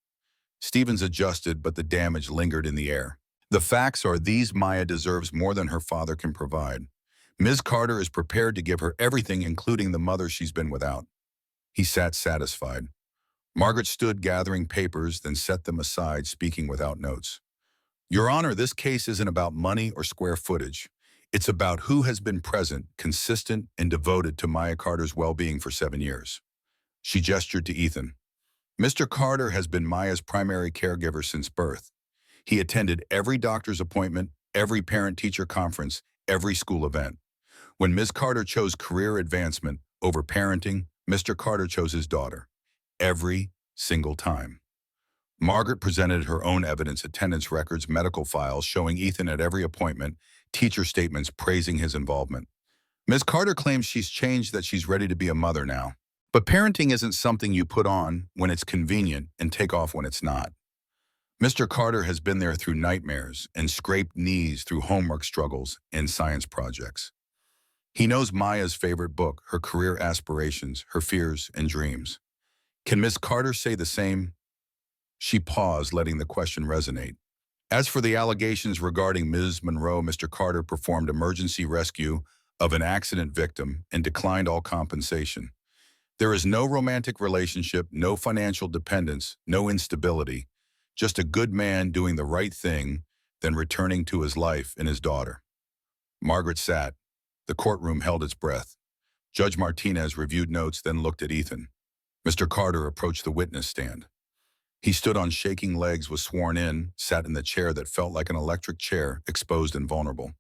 A: Stevens adjusted, but the damage lingered in the air. "The facts are these: Maya deserves more than her father can provide. Ms. Carter is prepared to give her everything, including the mother she's been without." He sat satisfied. Margaret stood, gathering papers, then set them aside, speaking without notes. "Your Honor, this case isn't about money or square footage. It's about who has been present, consistent, and devoted to Maya Carter's well-being for 7 years." She gestured to Ethan. "Mr. Carter has been Maya's primary caregiver since birth. He attended every doctor's appointment, every parent-teacher conference, every school event. When Ms. Carter chose career advancement over parenting, Mr. Carter chose his daughter. Every single time." Margaret presented her own evidence, attendance records, medical files showing Ethan at every appointment, teacher statements praising his involvement. "Ms. Carter claims she's changed, that she's ready to be a mother now. But parenting isn't something you put on when it's convenient and take off when it's not. Mr. Carter has been there through nightmares and scraped knees, through homework struggles and science projects. He knows Maya's favorite book, her career aspirations, her fears and dreams. Can Ms. Carter say the same?" She paused, letting the question resonate. "As for the allegations regarding Ms. Monroe, Mr. Carter performed emergency rescue of an accident victim and declined all compensation. There is no romantic relationship, no financial dependence, no instability. Just a good man doing the right thing, then returning to his life and his daughter. Margaret sat. The courtroom held its breath. Judge Martinez reviewed notes, then looked at Ethan. Mr. Carter approached the witness stand. He stood on shaking legs, was sworn in, sat in the chair that felt like an electric chair, exposed and vulnerable.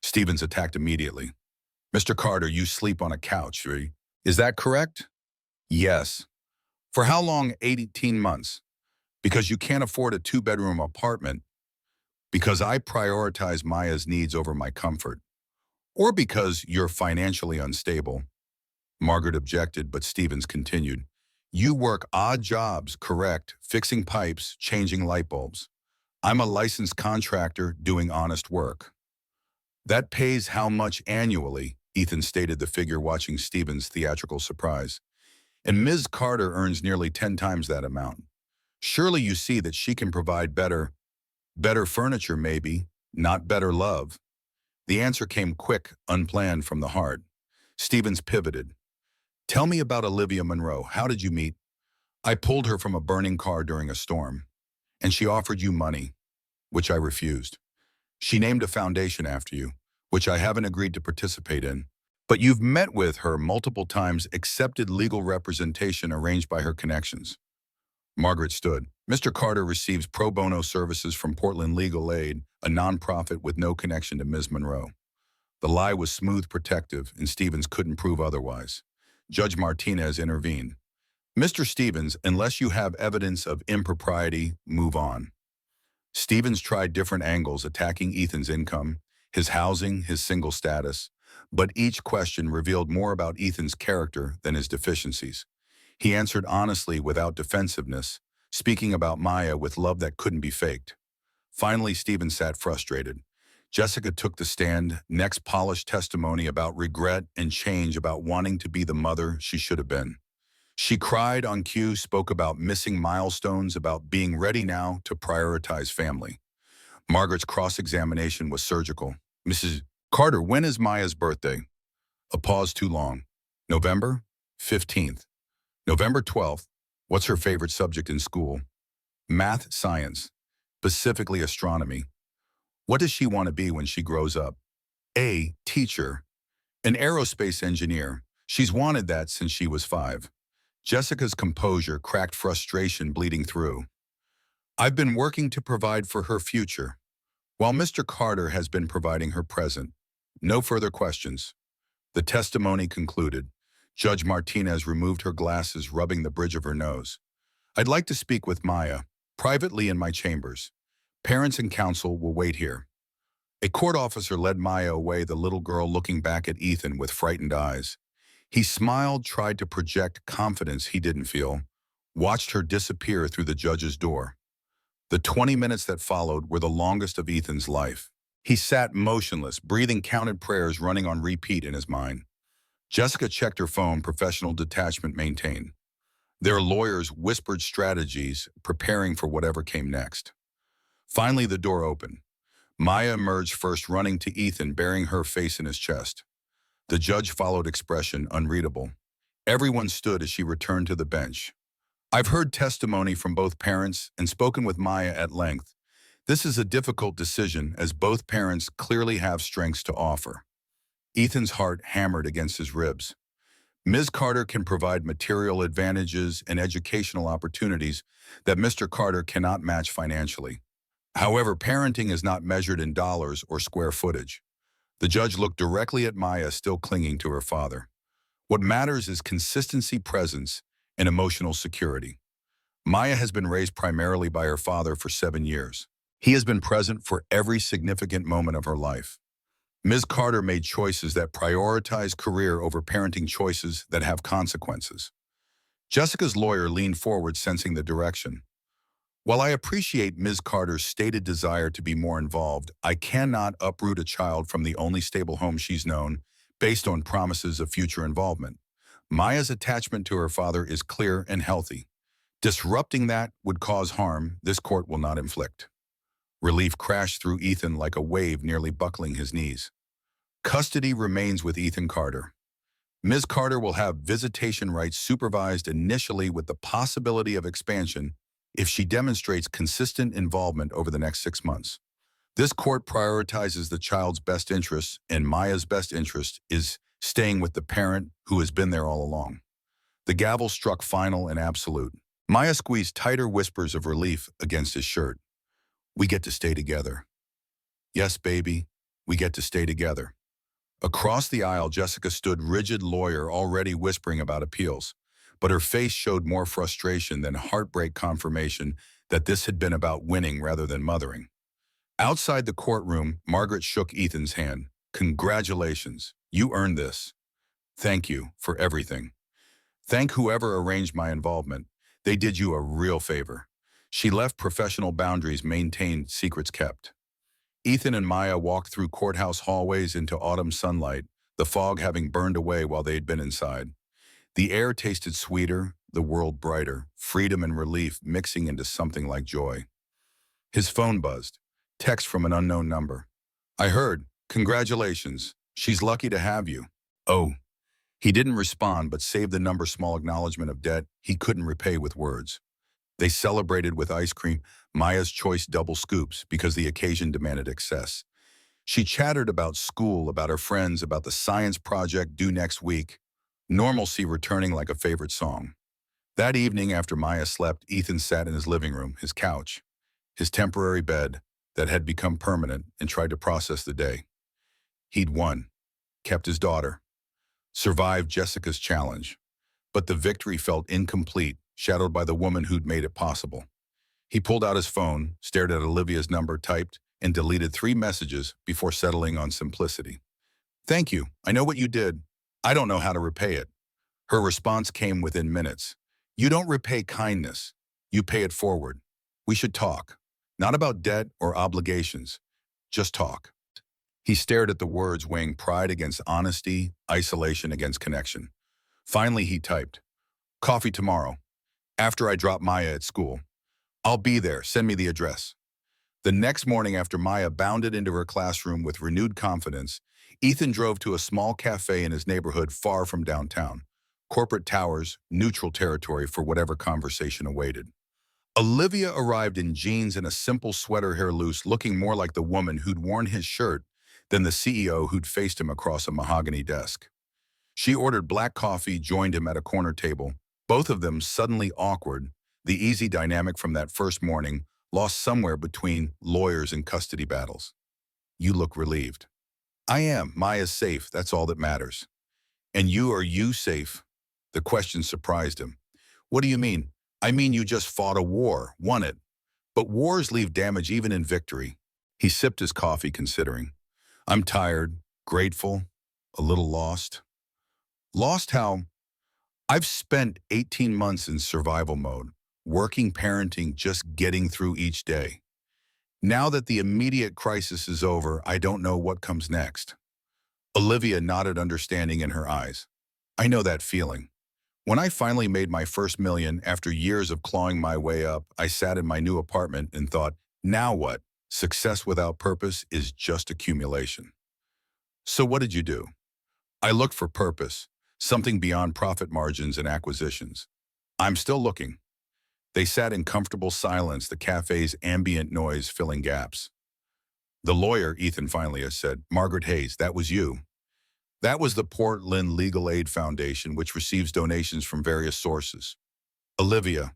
A: Stevens attacked immediately. Mr. Carter, you sleep on a couch, right? Is that correct? Yes. For how long? 18 months. Because you can't afford a two-bedroom apartment. Because I prioritize Maya's needs over my comfort. Or because you're financially unstable. Margaret objected, but Stevens continued. You work odd jobs, correct, fixing pipes, changing light bulbs. I'm a licensed contractor doing honest work. That pays how much annually? Ethan stated the figure, watching Stevens' theatrical surprise. And Ms. Carter earns nearly 10 times that amount. Surely you see that she can provide better furniture maybe, not better love. The answer came quick, unplanned from the heart. Stevens pivoted. Tell me about Olivia Monroe. How did you meet? I pulled her from a burning car during a storm, and she offered you money, which I refused. She named a foundation after you, which I haven't agreed to participate in. But you've met with her multiple times, accepted legal representation arranged by her connections. Margaret stood. Mr. Carter receives pro bono services from Portland Legal Aid, a nonprofit with no connection to Ms. Monroe. The lie was smooth, protective, and Stevens couldn't prove otherwise. Judge Martinez intervened. Mr. Stevens, unless you have evidence of impropriety, move on. Stevens tried different angles, attacking Ethan's income, his housing, his single status, but each question revealed more about Ethan's character than his deficiencies. He answered honestly without defensiveness, speaking about Maya with love that couldn't be faked. Finally, Stevens sat frustrated. Jessica took the stand, next polished testimony about regret and change, about wanting to be the mother she should have been. She cried on cue, spoke about missing milestones, about being ready now to prioritize family. Margaret's cross-examination was surgical. Mrs. Carter, when is Maya's birthday? A pause too long. November 15th. November 12th. What's her favorite subject in school? Math, science, specifically astronomy. What does she want to be when she grows up? A, teacher. An aerospace engineer. She's wanted that since she was 5. Jessica's composure cracked, frustration bleeding through. I've been working to provide for her future, while Mr. Carter has been providing her present. No further questions. The testimony concluded. Judge Martinez removed her glasses, rubbing the bridge of her nose. I'd like to speak with Maya, privately in my chambers. Parents and counsel will wait here. A court officer led Maya away, the little girl looking back at Ethan with frightened eyes. He smiled, tried to project confidence he didn't feel, watched her disappear through the judge's door. The 20 minutes that followed were the longest of Ethan's life. He sat motionless, breathing counted prayers running on repeat in his mind. Jessica checked her phone, professional detachment maintained. Their lawyers whispered strategies, preparing for whatever came next. Finally, the door opened. Maya emerged first, running to Ethan, burying her face in his chest. The judge followed, expression unreadable. Everyone stood as she returned to the bench. I've heard testimony from both parents and spoken with Maya at length. This is a difficult decision, as both parents clearly have strengths to offer. Ethan's heart hammered against his ribs. Ms. Carter can provide material advantages and educational opportunities that Mr. Carter cannot match financially. However, parenting is not measured in dollars or square footage. The judge looked directly at Maya, still clinging to her father. What matters is consistency, presence, and emotional security. Maya has been raised primarily by her father for 7 years. He has been present for every significant moment of her life. Ms. Carter made choices that prioritize career over parenting, choices that have consequences. Jessica's lawyer leaned forward, sensing the direction. While I appreciate Ms. Carter's stated desire to be more involved, I cannot uproot a child from the only stable home she's known based on promises of future involvement. Maya's attachment to her father is clear and healthy. Disrupting that would cause harm this court will not inflict. Relief crashed through Ethan like a wave, nearly buckling his knees. Custody remains with Ethan Carter. Ms. Carter will have visitation rights, supervised initially with the possibility of expansion if she demonstrates consistent involvement over the next 6 months. This court prioritizes the child's best interests, and Maya's best interest is staying with the parent who has been there all along. The gavel struck final and absolute. Maya squeezed tighter whispers of relief against his shirt. We get to stay together. Yes, baby, we get to stay together. Across the aisle, Jessica stood rigid lawyer, already whispering about appeals. But her face showed more frustration than heartbreak, confirmation that this had been about winning rather than mothering. Outside the courtroom, Margaret shook Ethan's hand. Congratulations, you earned this. Thank you for everything. Thank whoever arranged my involvement. They did you a real favor. She left professional boundaries maintained, secrets kept. Ethan and Maya walked through courthouse hallways into autumn sunlight, the fog having burned away while they had been inside. The air tasted sweeter, the world brighter, freedom and relief mixing into something like joy. His phone buzzed. Text from an unknown number. I heard. Congratulations. She's lucky to have you. Oh. He didn't respond but saved the number, small acknowledgement of debt he couldn't repay with words. They celebrated with ice cream, Maya's choice double scoops, because the occasion demanded excess. She chattered about school, about her friends, about the science project due next week, normalcy returning like a favorite song. That evening, after Maya slept, Ethan sat in his living room, his couch, his temporary bed that had become permanent, and tried to process the day. He'd won, kept his daughter, survived Jessica's challenge, but the victory felt incomplete, shadowed by the woman who'd made it possible. He pulled out his phone, stared at Olivia's number, typed, and deleted 3 messages before settling on simplicity. Thank you. I know what you did. I don't know how to repay it. Her response came within minutes. You don't repay kindness. You pay it forward. We should talk. Not about debt or obligations. Just talk. He stared at the words, weighing pride against honesty, isolation against connection. Finally, he typed, coffee tomorrow, after I drop Maya at school. I'll be there. Send me the address. The next morning, after Maya bounded into her classroom with renewed confidence, Ethan drove to a small cafe in his neighborhood far from downtown. Corporate towers, neutral territory for whatever conversation awaited. Olivia arrived in jeans and a simple sweater, hair loose, looking more like the woman who'd worn his shirt than the CEO who'd faced him across a mahogany desk. She ordered black coffee, joined him at a corner table, both of them suddenly awkward, the easy dynamic from that first morning lost somewhere between lawyers and custody battles. You look relieved. I am. Maya's safe. That's all that matters. And are you safe? The question surprised him. What do you mean? I mean you just fought a war, won it. But wars leave damage even in victory. He sipped his coffee, considering. I'm tired, grateful, a little lost. Lost how? I've spent 18 months in survival mode, working, parenting, just getting through each day. Now that the immediate crisis is over, I don't know what comes next. Olivia nodded, understanding in her eyes. I know that feeling. When I finally made my first million after years of clawing my way up, I sat in my new apartment and thought, now what? Success without purpose is just accumulation. So what did you do? I looked for purpose, something beyond profit margins and acquisitions. I'm still looking. They sat in comfortable silence, the cafe's ambient noise filling gaps. The lawyer, Ethan finally said, Margaret Hayes, that was you. That was the Portland Legal Aid Foundation, which receives donations from various sources. Olivia,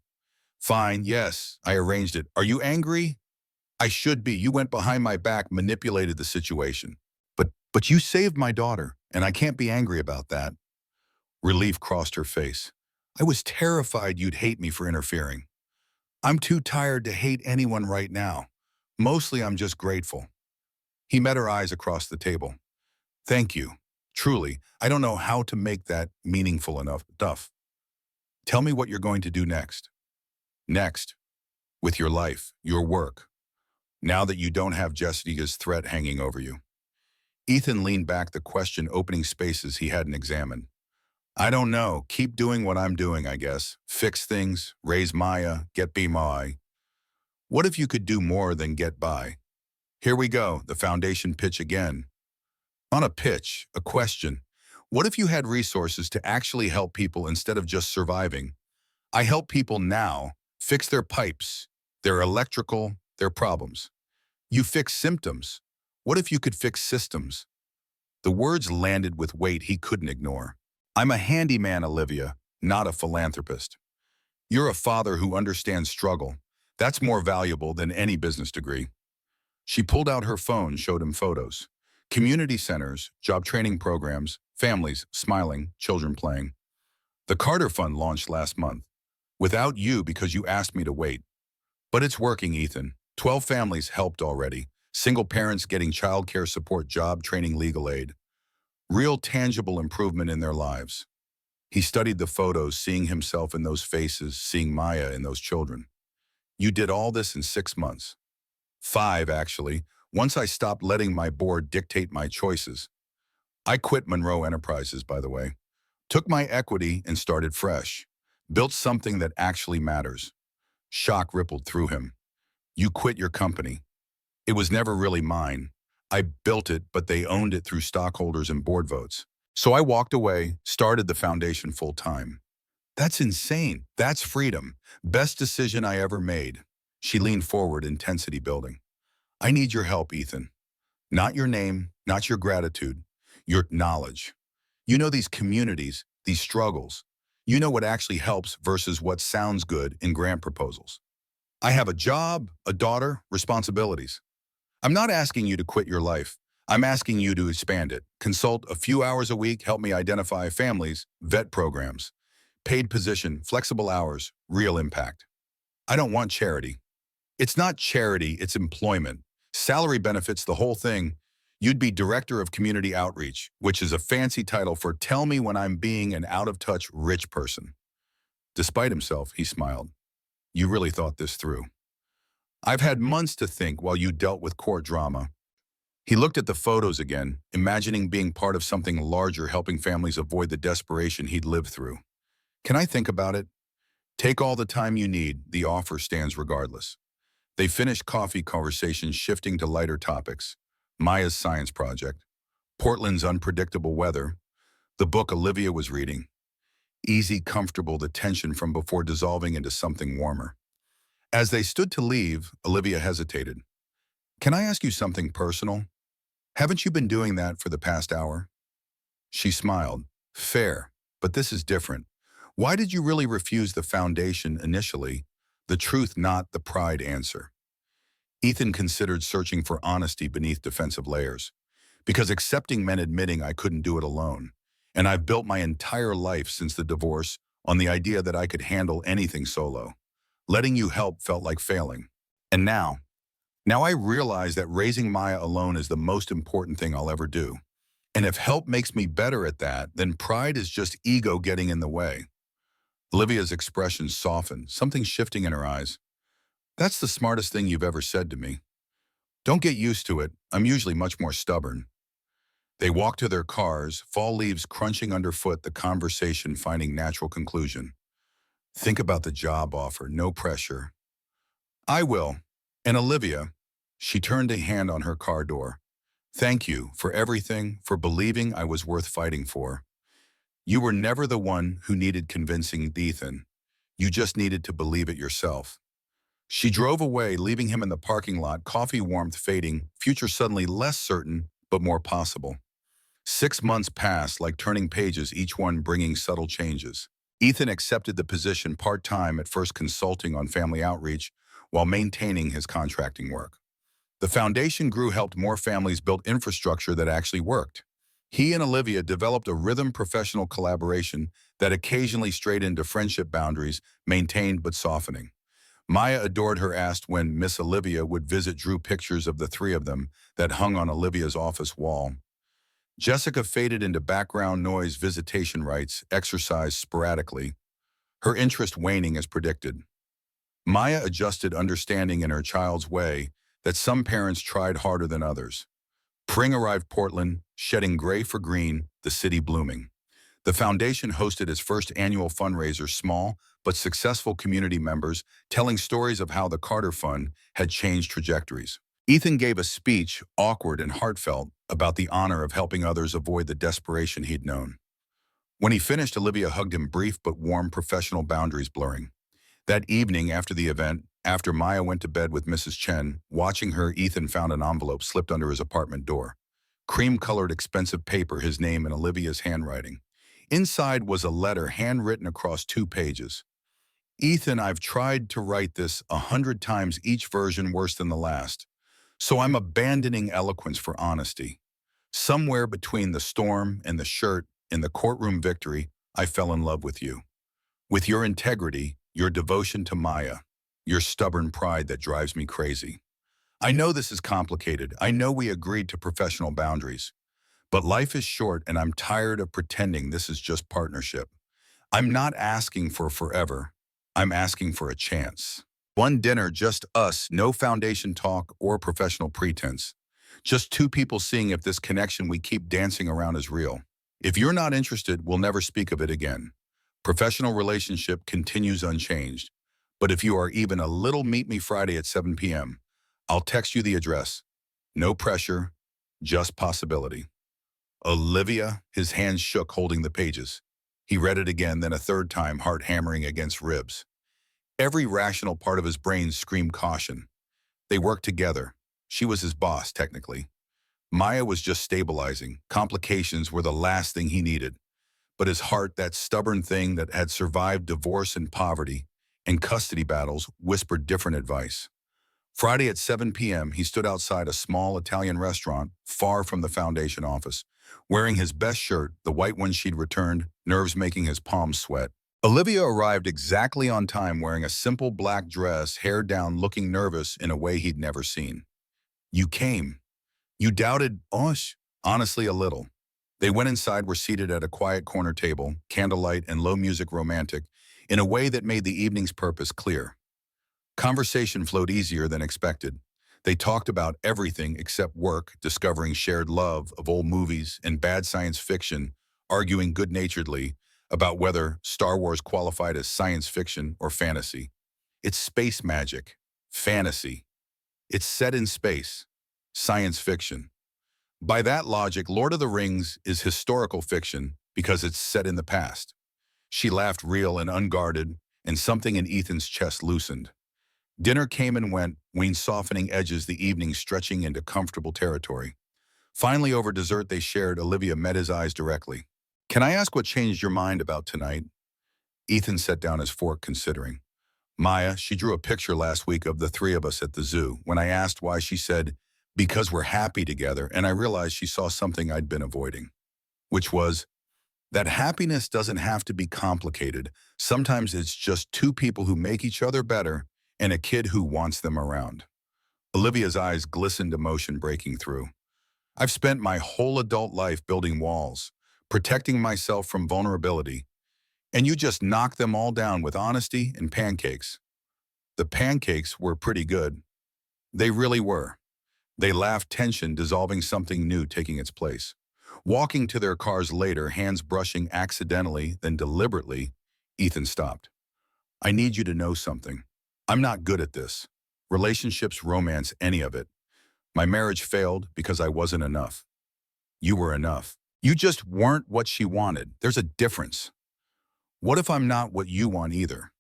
A: fine, yes, I arranged it. Are you angry? I should be. You went behind my back, manipulated the situation. But you saved my daughter, and I can't be angry about that. Relief crossed her face. I was terrified you'd hate me for interfering. I'm too tired to hate anyone right now. Mostly I'm just grateful. He met her eyes across the table. Thank you. Truly, I don't know how to make that meaningful enough. Tell me what you're going to do next. Next, with your life, your work, now that you don't have Jessica's threat hanging over you. Ethan leaned back, the question opening spaces he hadn't examined. I don't know. Keep doing what I'm doing, I guess. Fix things, raise Maya, get by. What if you could do more than get by? Here we go, the foundation pitch again. Not a pitch, a question. What if you had resources to actually help people instead of just surviving? I help people now fix their pipes, their electrical, their problems. You fix symptoms. What if you could fix systems? The words landed with weight he couldn't ignore. I'm a handyman, Olivia, not a philanthropist. You're a father who understands struggle. That's more valuable than any business degree. She pulled out her phone, showed him photos. Community centers, job training programs, families smiling, children playing. The Carter Fund launched last month. Without you because you asked me to wait. But it's working, Ethan. 12 families helped already. Single parents getting childcare support, job training, legal aid. Real tangible improvement in their lives. He studied the photos, seeing himself in those faces, seeing Maya in those children. You did all this in 6 months. 5, actually, once I stopped letting my board dictate my choices. I quit Monroe Enterprises, by the way. Took my equity and started fresh. Built something that actually matters. Shock rippled through him. You quit your company. It was never really mine. I built it, but they owned it through stockholders and board votes. So I walked away, started the foundation full time. That's insane. That's freedom. Best decision I ever made. She leaned forward, intensity building. I need your help, Ethan. Not your name, not your gratitude, your knowledge. You know these communities, these struggles. You know what actually helps versus what sounds good in grant proposals. I have a job, a daughter, responsibilities. I'm not asking you to quit your life. I'm asking you to expand it. Consult a few hours a week, help me identify families, vet programs. Paid position, flexible hours, real impact. I don't want charity. It's not charity, it's employment. Salary benefits, the whole thing. You'd be Director of Community Outreach, which is a fancy title for tell me when I'm being an out-of-touch rich person. Despite himself, he smiled. You really thought this through. I've had months to think while you dealt with court drama. He looked at the photos again, imagining being part of something larger, helping families avoid the desperation he'd lived through. Can I think about it? Take all the time you need, the offer stands regardless. They finished coffee conversations, shifting to lighter topics. Maya's science project, Portland's unpredictable weather, the book Olivia was reading. Easy, comfortable, the tension from before dissolving into something warmer. As they stood to leave, Olivia hesitated. Can I ask you something personal? Haven't you been doing that for the past hour? She smiled. Fair, but this is different. Why did you really refuse the foundation initially? The truth, not the pride answer. Ethan considered searching for honesty beneath defensive layers. Because accepting meant admitting I couldn't do it alone. And I've built my entire life since the divorce on the idea that I could handle anything solo. Letting you help felt like failing. And now I realize that raising Maya alone is the most important thing I'll ever do. And if help makes me better at that, then pride is just ego getting in the way. Olivia's expression softened, something shifting in her eyes. That's the smartest thing you've ever said to me. Don't get used to it. I'm usually much more stubborn. They walked to their cars, fall leaves crunching underfoot, the conversation finding natural conclusion. Think about the job offer, no pressure. I will. And Olivia, she turned a hand on her car door. Thank you for everything, for believing I was worth fighting for. You were never the one who needed convincing, Ethan. You just needed to believe it yourself. She drove away, leaving him in the parking lot, coffee warmth fading, future suddenly less certain, but more possible. 6 months passed like turning pages, each one bringing subtle changes. Ethan accepted the position part-time, at first consulting on family outreach, while maintaining his contracting work. The foundation grew, helped more families build infrastructure that actually worked. He and Olivia developed a rhythm, professional collaboration that occasionally strayed into friendship boundaries, maintained but softening. Maya adored her, asked when Miss Olivia would visit, drew pictures of the three of them that hung on Olivia's office wall. Jessica faded into background noise, visitation rights, exercised sporadically, her interest waning as predicted. Maya adjusted, understanding in her child's way that some parents tried harder than others. Spring arrived, Portland, shedding gray for green, the city blooming. The foundation hosted its first annual fundraiser, small but successful, community members telling stories of how the Carter Fund had changed trajectories. Ethan gave a speech, awkward and heartfelt, about the honor of helping others avoid the desperation he'd known. When he finished, Olivia hugged him, brief but warm, professional boundaries blurring. That evening after the event, After Maya went to bed with Mrs. Chen, watching her, Ethan found an envelope slipped under his apartment door. Cream-colored expensive paper, his name in Olivia's handwriting. Inside was a letter handwritten across 2 pages. Ethan, I've tried to write this 100 times, each version worse than the last. So I'm abandoning eloquence for honesty. Somewhere between the storm and the shirt in the courtroom victory, I fell in love with you. With your integrity, your devotion to Maya, your stubborn pride that drives me crazy. I know this is complicated. I know we agreed to professional boundaries. But life is short and I'm tired of pretending this is just partnership. I'm not asking for forever. I'm asking for a chance. One dinner, just us, no foundation talk or professional pretense. Just 2 people seeing if this connection we keep dancing around is real. If you're not interested, we'll never speak of it again. Professional relationship continues unchanged. But if you are even a little, meet me Friday at 7 p.m. I'll text you the address. No pressure, just possibility. Olivia, his hands shook holding the pages. He read it again, then a third time, heart hammering against ribs. Every rational part of his brain screamed caution. They worked together. She was his boss, technically. Maya was just stabilizing. Complications were the last thing he needed. But his heart, that stubborn thing that had survived divorce and poverty and custody battles, whispered different advice. Friday at 7 p.m., he stood outside a small Italian restaurant far from the foundation office, wearing his best shirt, the white one she'd returned, nerves making his palms sweat. Olivia arrived exactly on time, wearing a simple black dress, hair down, looking nervous in a way he'd never seen. You came. You doubted us? Honestly, a little. They went inside, were seated at a quiet corner table, candlelight and low music romantic, in a way that made the evening's purpose clear. Conversation flowed easier than expected. They talked about everything except work, discovering shared love of old movies and bad science fiction, arguing good-naturedly about whether Star Wars qualified as science fiction or fantasy. It's space magic. Fantasy. It's set in space. Science fiction. By that logic, Lord of the Rings is historical fiction because it's set in the past. She laughed, real and unguarded, and something in Ethan's chest loosened. Dinner came and went, Wayne softening edges, the evening stretching into comfortable territory. Finally, over dessert they shared, Olivia met his eyes directly. Can I ask what changed your mind about tonight? Ethan set down his fork, considering. Maya, she drew a picture last week of the 3 of us at the zoo. When I asked why, she said, because we're happy together, and I realized she saw something I'd been avoiding. Which was, that happiness doesn't have to be complicated. Sometimes it's just 2 people who make each other better and a kid who wants them around. Olivia's eyes glistened, emotion breaking through. I've spent my whole adult life building walls, protecting myself from vulnerability, and you just knocked them all down with honesty and pancakes. The pancakes were pretty good. They really were. They laughed, tension dissolving, something new taking its place. Walking to their cars later, hands brushing accidentally, then deliberately, Ethan stopped. I need you to know something. I'm not good at this. Relationships, romance, any of it. My marriage failed because I wasn't enough. You were enough. You just weren't what she wanted. There's a difference. What if I'm not what you want either?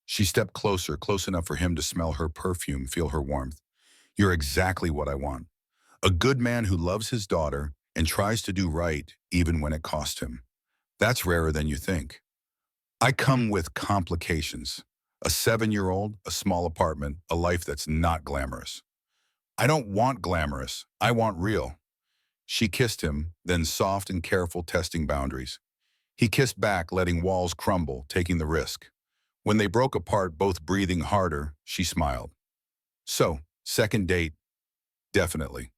A: She stepped closer, close enough for him to smell her perfume, feel her warmth. You're exactly what I want. A good man who loves his daughter and tries to do right even when it costs him. That's rarer than you think. I come with complications. A 7-year-old, a small apartment, a life that's not glamorous. I don't want glamorous. I want real. She kissed him, then soft and careful, testing boundaries. He kissed back, letting walls crumble, taking the risk. When they broke apart, both breathing harder, she smiled. So, second date? Definitely.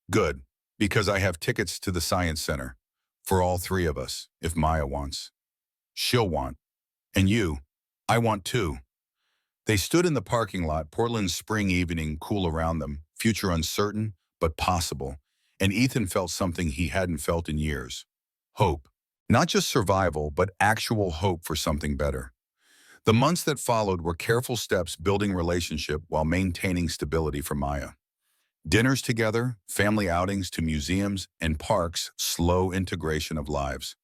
A: Good, because I have tickets to the Science Center. For all 3 of us, if Maya wants. She'll want. And you, I want too. They stood in the parking lot, Portland's spring evening, cool around them, future uncertain, but possible, and Ethan felt something he hadn't felt in years. Hope. Not just survival, but actual hope for something better. The months that followed were careful steps building relationship while maintaining stability for Maya. Dinners together, family outings to museums and parks, slow integration of lives.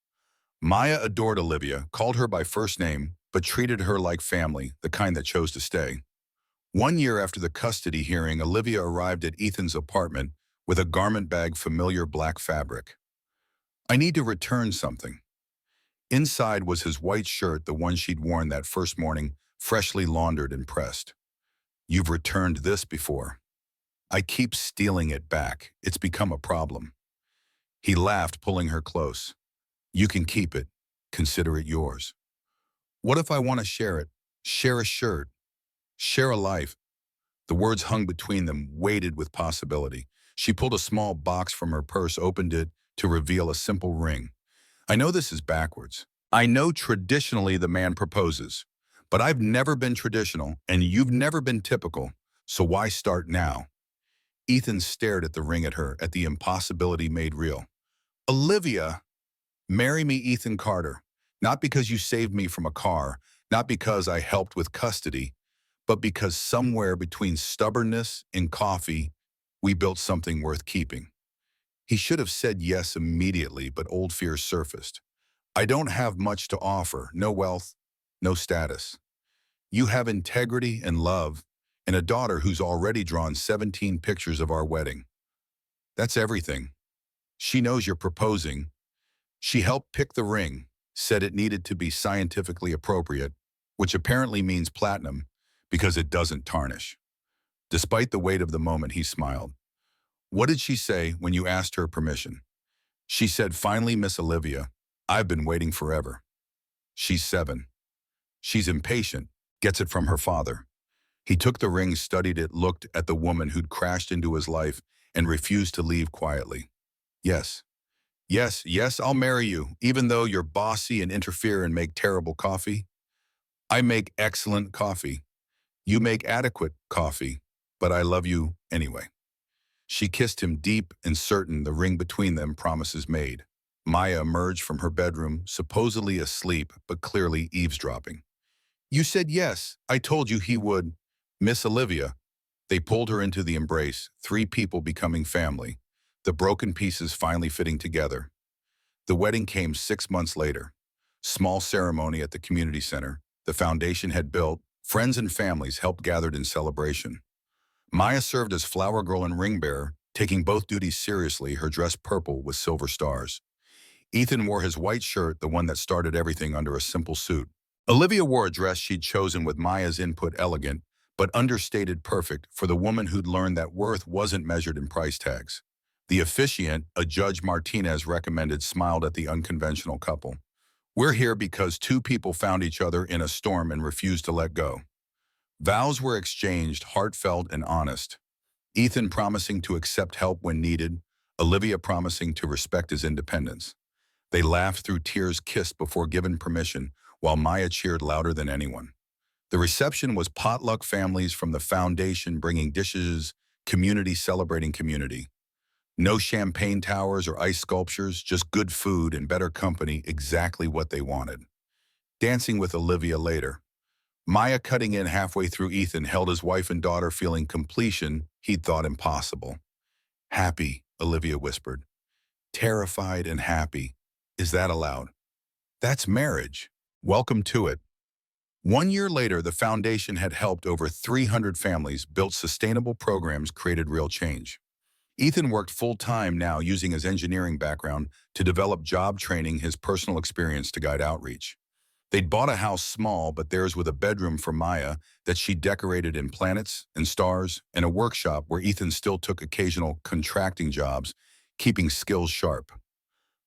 A: Maya adored Olivia, called her by first name, but treated her like family, the kind that chose to stay. 1 year after the custody hearing, Olivia arrived at Ethan's apartment with a garment bag familiar black fabric. I need to return something. Inside was his white shirt, the one she'd worn that first morning, freshly laundered and pressed. You've returned this before. I keep stealing it back. It's become a problem. He laughed, pulling her close. You can keep it. Consider it yours. What if I want to share it? Share a shirt. Share a life. The words hung between them, weighted with possibility. She pulled a small box from her purse, opened it to reveal a simple ring. I know this is backwards. I know traditionally the man proposes. But I've never been traditional, and you've never been typical. So why start now? Ethan stared at the ring, at her, at the impossibility made real. Olivia, marry me, Ethan Carter. Not because you saved me from a car, not because I helped with custody, but because somewhere between stubbornness and coffee, we built something worth keeping. He should have said yes immediately, but old fears surfaced. I don't have much to offer, no wealth, no status. You have integrity and love, and a daughter who's already drawn 17 pictures of our wedding. That's everything. She knows you're proposing. She helped pick the ring, said it needed to be scientifically appropriate, which apparently means platinum, because it doesn't tarnish. Despite the weight of the moment, he smiled. What did she say when you asked her permission? She said, finally, Miss Olivia, I've been waiting forever. She's 7. She's impatient, gets it from her father. He took the ring, studied it, looked at the woman who'd crashed into his life and refused to leave quietly. Yes, yes, yes, I'll marry you, even though you're bossy and interfere and make terrible coffee. I make excellent coffee. You make adequate coffee, but I love you anyway. She kissed him deep and certain, the ring between them, promises made. Maya emerged from her bedroom, supposedly asleep, but clearly eavesdropping. You said yes. I told you he would. Miss Olivia. They pulled her into the embrace, 3 people becoming family, the broken pieces finally fitting together. The wedding came 6 months later. Small ceremony at the community center. The foundation had built. Friends and families helped gathered in celebration. Maya served as flower girl and ring bearer, taking both duties seriously, her dress purple with silver stars. Ethan wore his white shirt, the one that started everything, under a simple suit. Olivia wore a dress she'd chosen with Maya's input, elegant, but understated, perfect for the woman who'd learned that worth wasn't measured in price tags. The officiant, a Judge Martinez recommended, smiled at the unconventional couple. We're here because 2 people found each other in a storm and refused to let go. Vows were exchanged, heartfelt and honest. Ethan promising to accept help when needed, Olivia promising to respect his independence. They laughed through tears, kissed before given permission, while Maya cheered louder than anyone. The reception was potluck, families from the foundation bringing dishes, community celebrating community. No champagne towers or ice sculptures, just good food and better company, exactly what they wanted. Dancing with Olivia later. Maya cutting in halfway through. Ethan held his wife and daughter, feeling completion he'd thought impossible. Happy, Olivia whispered. Terrified and happy. Is that allowed? That's marriage. Welcome to it. 1 year later, the foundation had helped over 300 families, built sustainable programs, created real change. Ethan worked full-time now, using his engineering background to develop job training, his personal experience to guide outreach. They'd bought a house, small, but theirs, with a bedroom for Maya that she decorated in planets and stars, and a workshop where Ethan still took occasional contracting jobs, keeping skills sharp.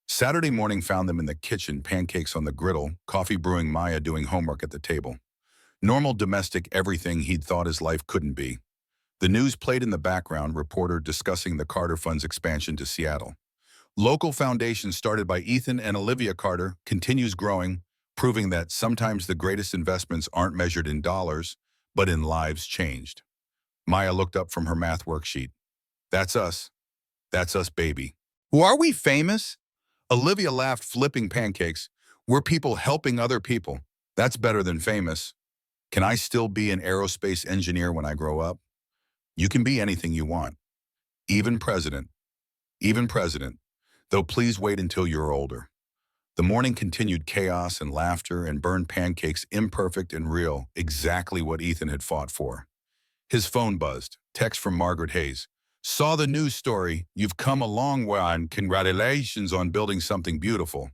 A: Saturday morning found them in the kitchen, pancakes on the griddle, coffee brewing, Maya doing homework at the table. Normal, domestic, everything he'd thought his life couldn't be. The news played in the background, reporter discussing the Carter Fund's expansion to Seattle. Local foundation started by Ethan and Olivia Carter continues growing, proving that sometimes the greatest investments aren't measured in dollars, but in lives changed. Maya looked up from her math worksheet. That's us. That's us, baby. Well, are we famous? Olivia laughed, flipping pancakes. We're people helping other people. That's better than famous. Can I still be an aerospace engineer when I grow up? You can be anything you want. Even president. Even president. Though please wait until you're older. The morning continued, chaos and laughter and burned pancakes, imperfect and real, exactly what Ethan had fought for. His phone buzzed. Text from Margaret Hayes. Saw the news story. You've come a long way and congratulations on building something beautiful.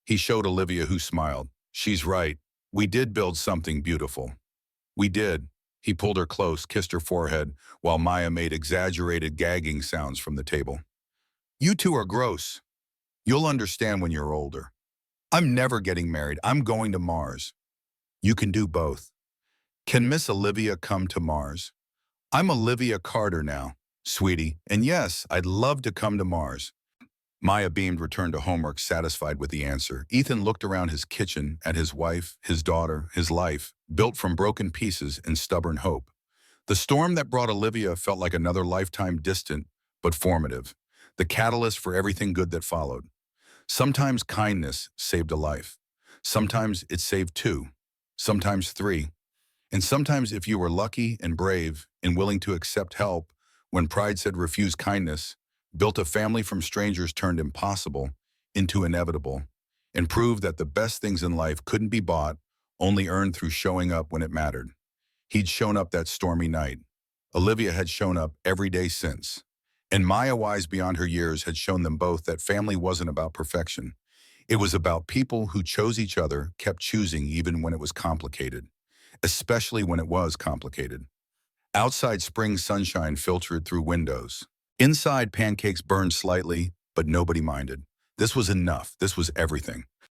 A: He showed Olivia, who smiled. She's right. We did build something beautiful. We did. He pulled her close, kissed her forehead, while Maya made exaggerated gagging sounds from the table. You two are gross. You'll understand when you're older. I'm never getting married. I'm going to Mars. You can do both. Can Miss Olivia come to Mars? I'm Olivia Carter now, sweetie, and yes, I'd love to come to Mars. Maya beamed, returned to homework, satisfied with the answer. Ethan looked around his kitchen at his wife, his daughter, his life, built from broken pieces and stubborn hope. The storm that brought Olivia felt like another lifetime, distant but formative, the catalyst for everything good that followed. Sometimes kindness saved a life. Sometimes it saved two. Sometimes three. And sometimes, if you were lucky and brave and willing to accept help when pride said refuse kindness, built a family from strangers turned impossible into inevitable, and proved that the best things in life couldn't be bought, only earned through showing up when it mattered. He'd shown up that stormy night. Olivia had shown up every day since. And Maya, wise beyond her years, had shown them both that family wasn't about perfection. It was about people who chose each other, kept choosing even when it was complicated, especially when it was complicated. Outside, spring sunshine filtered through windows. Inside, pancakes burned slightly, but nobody minded. This was enough. This was everything.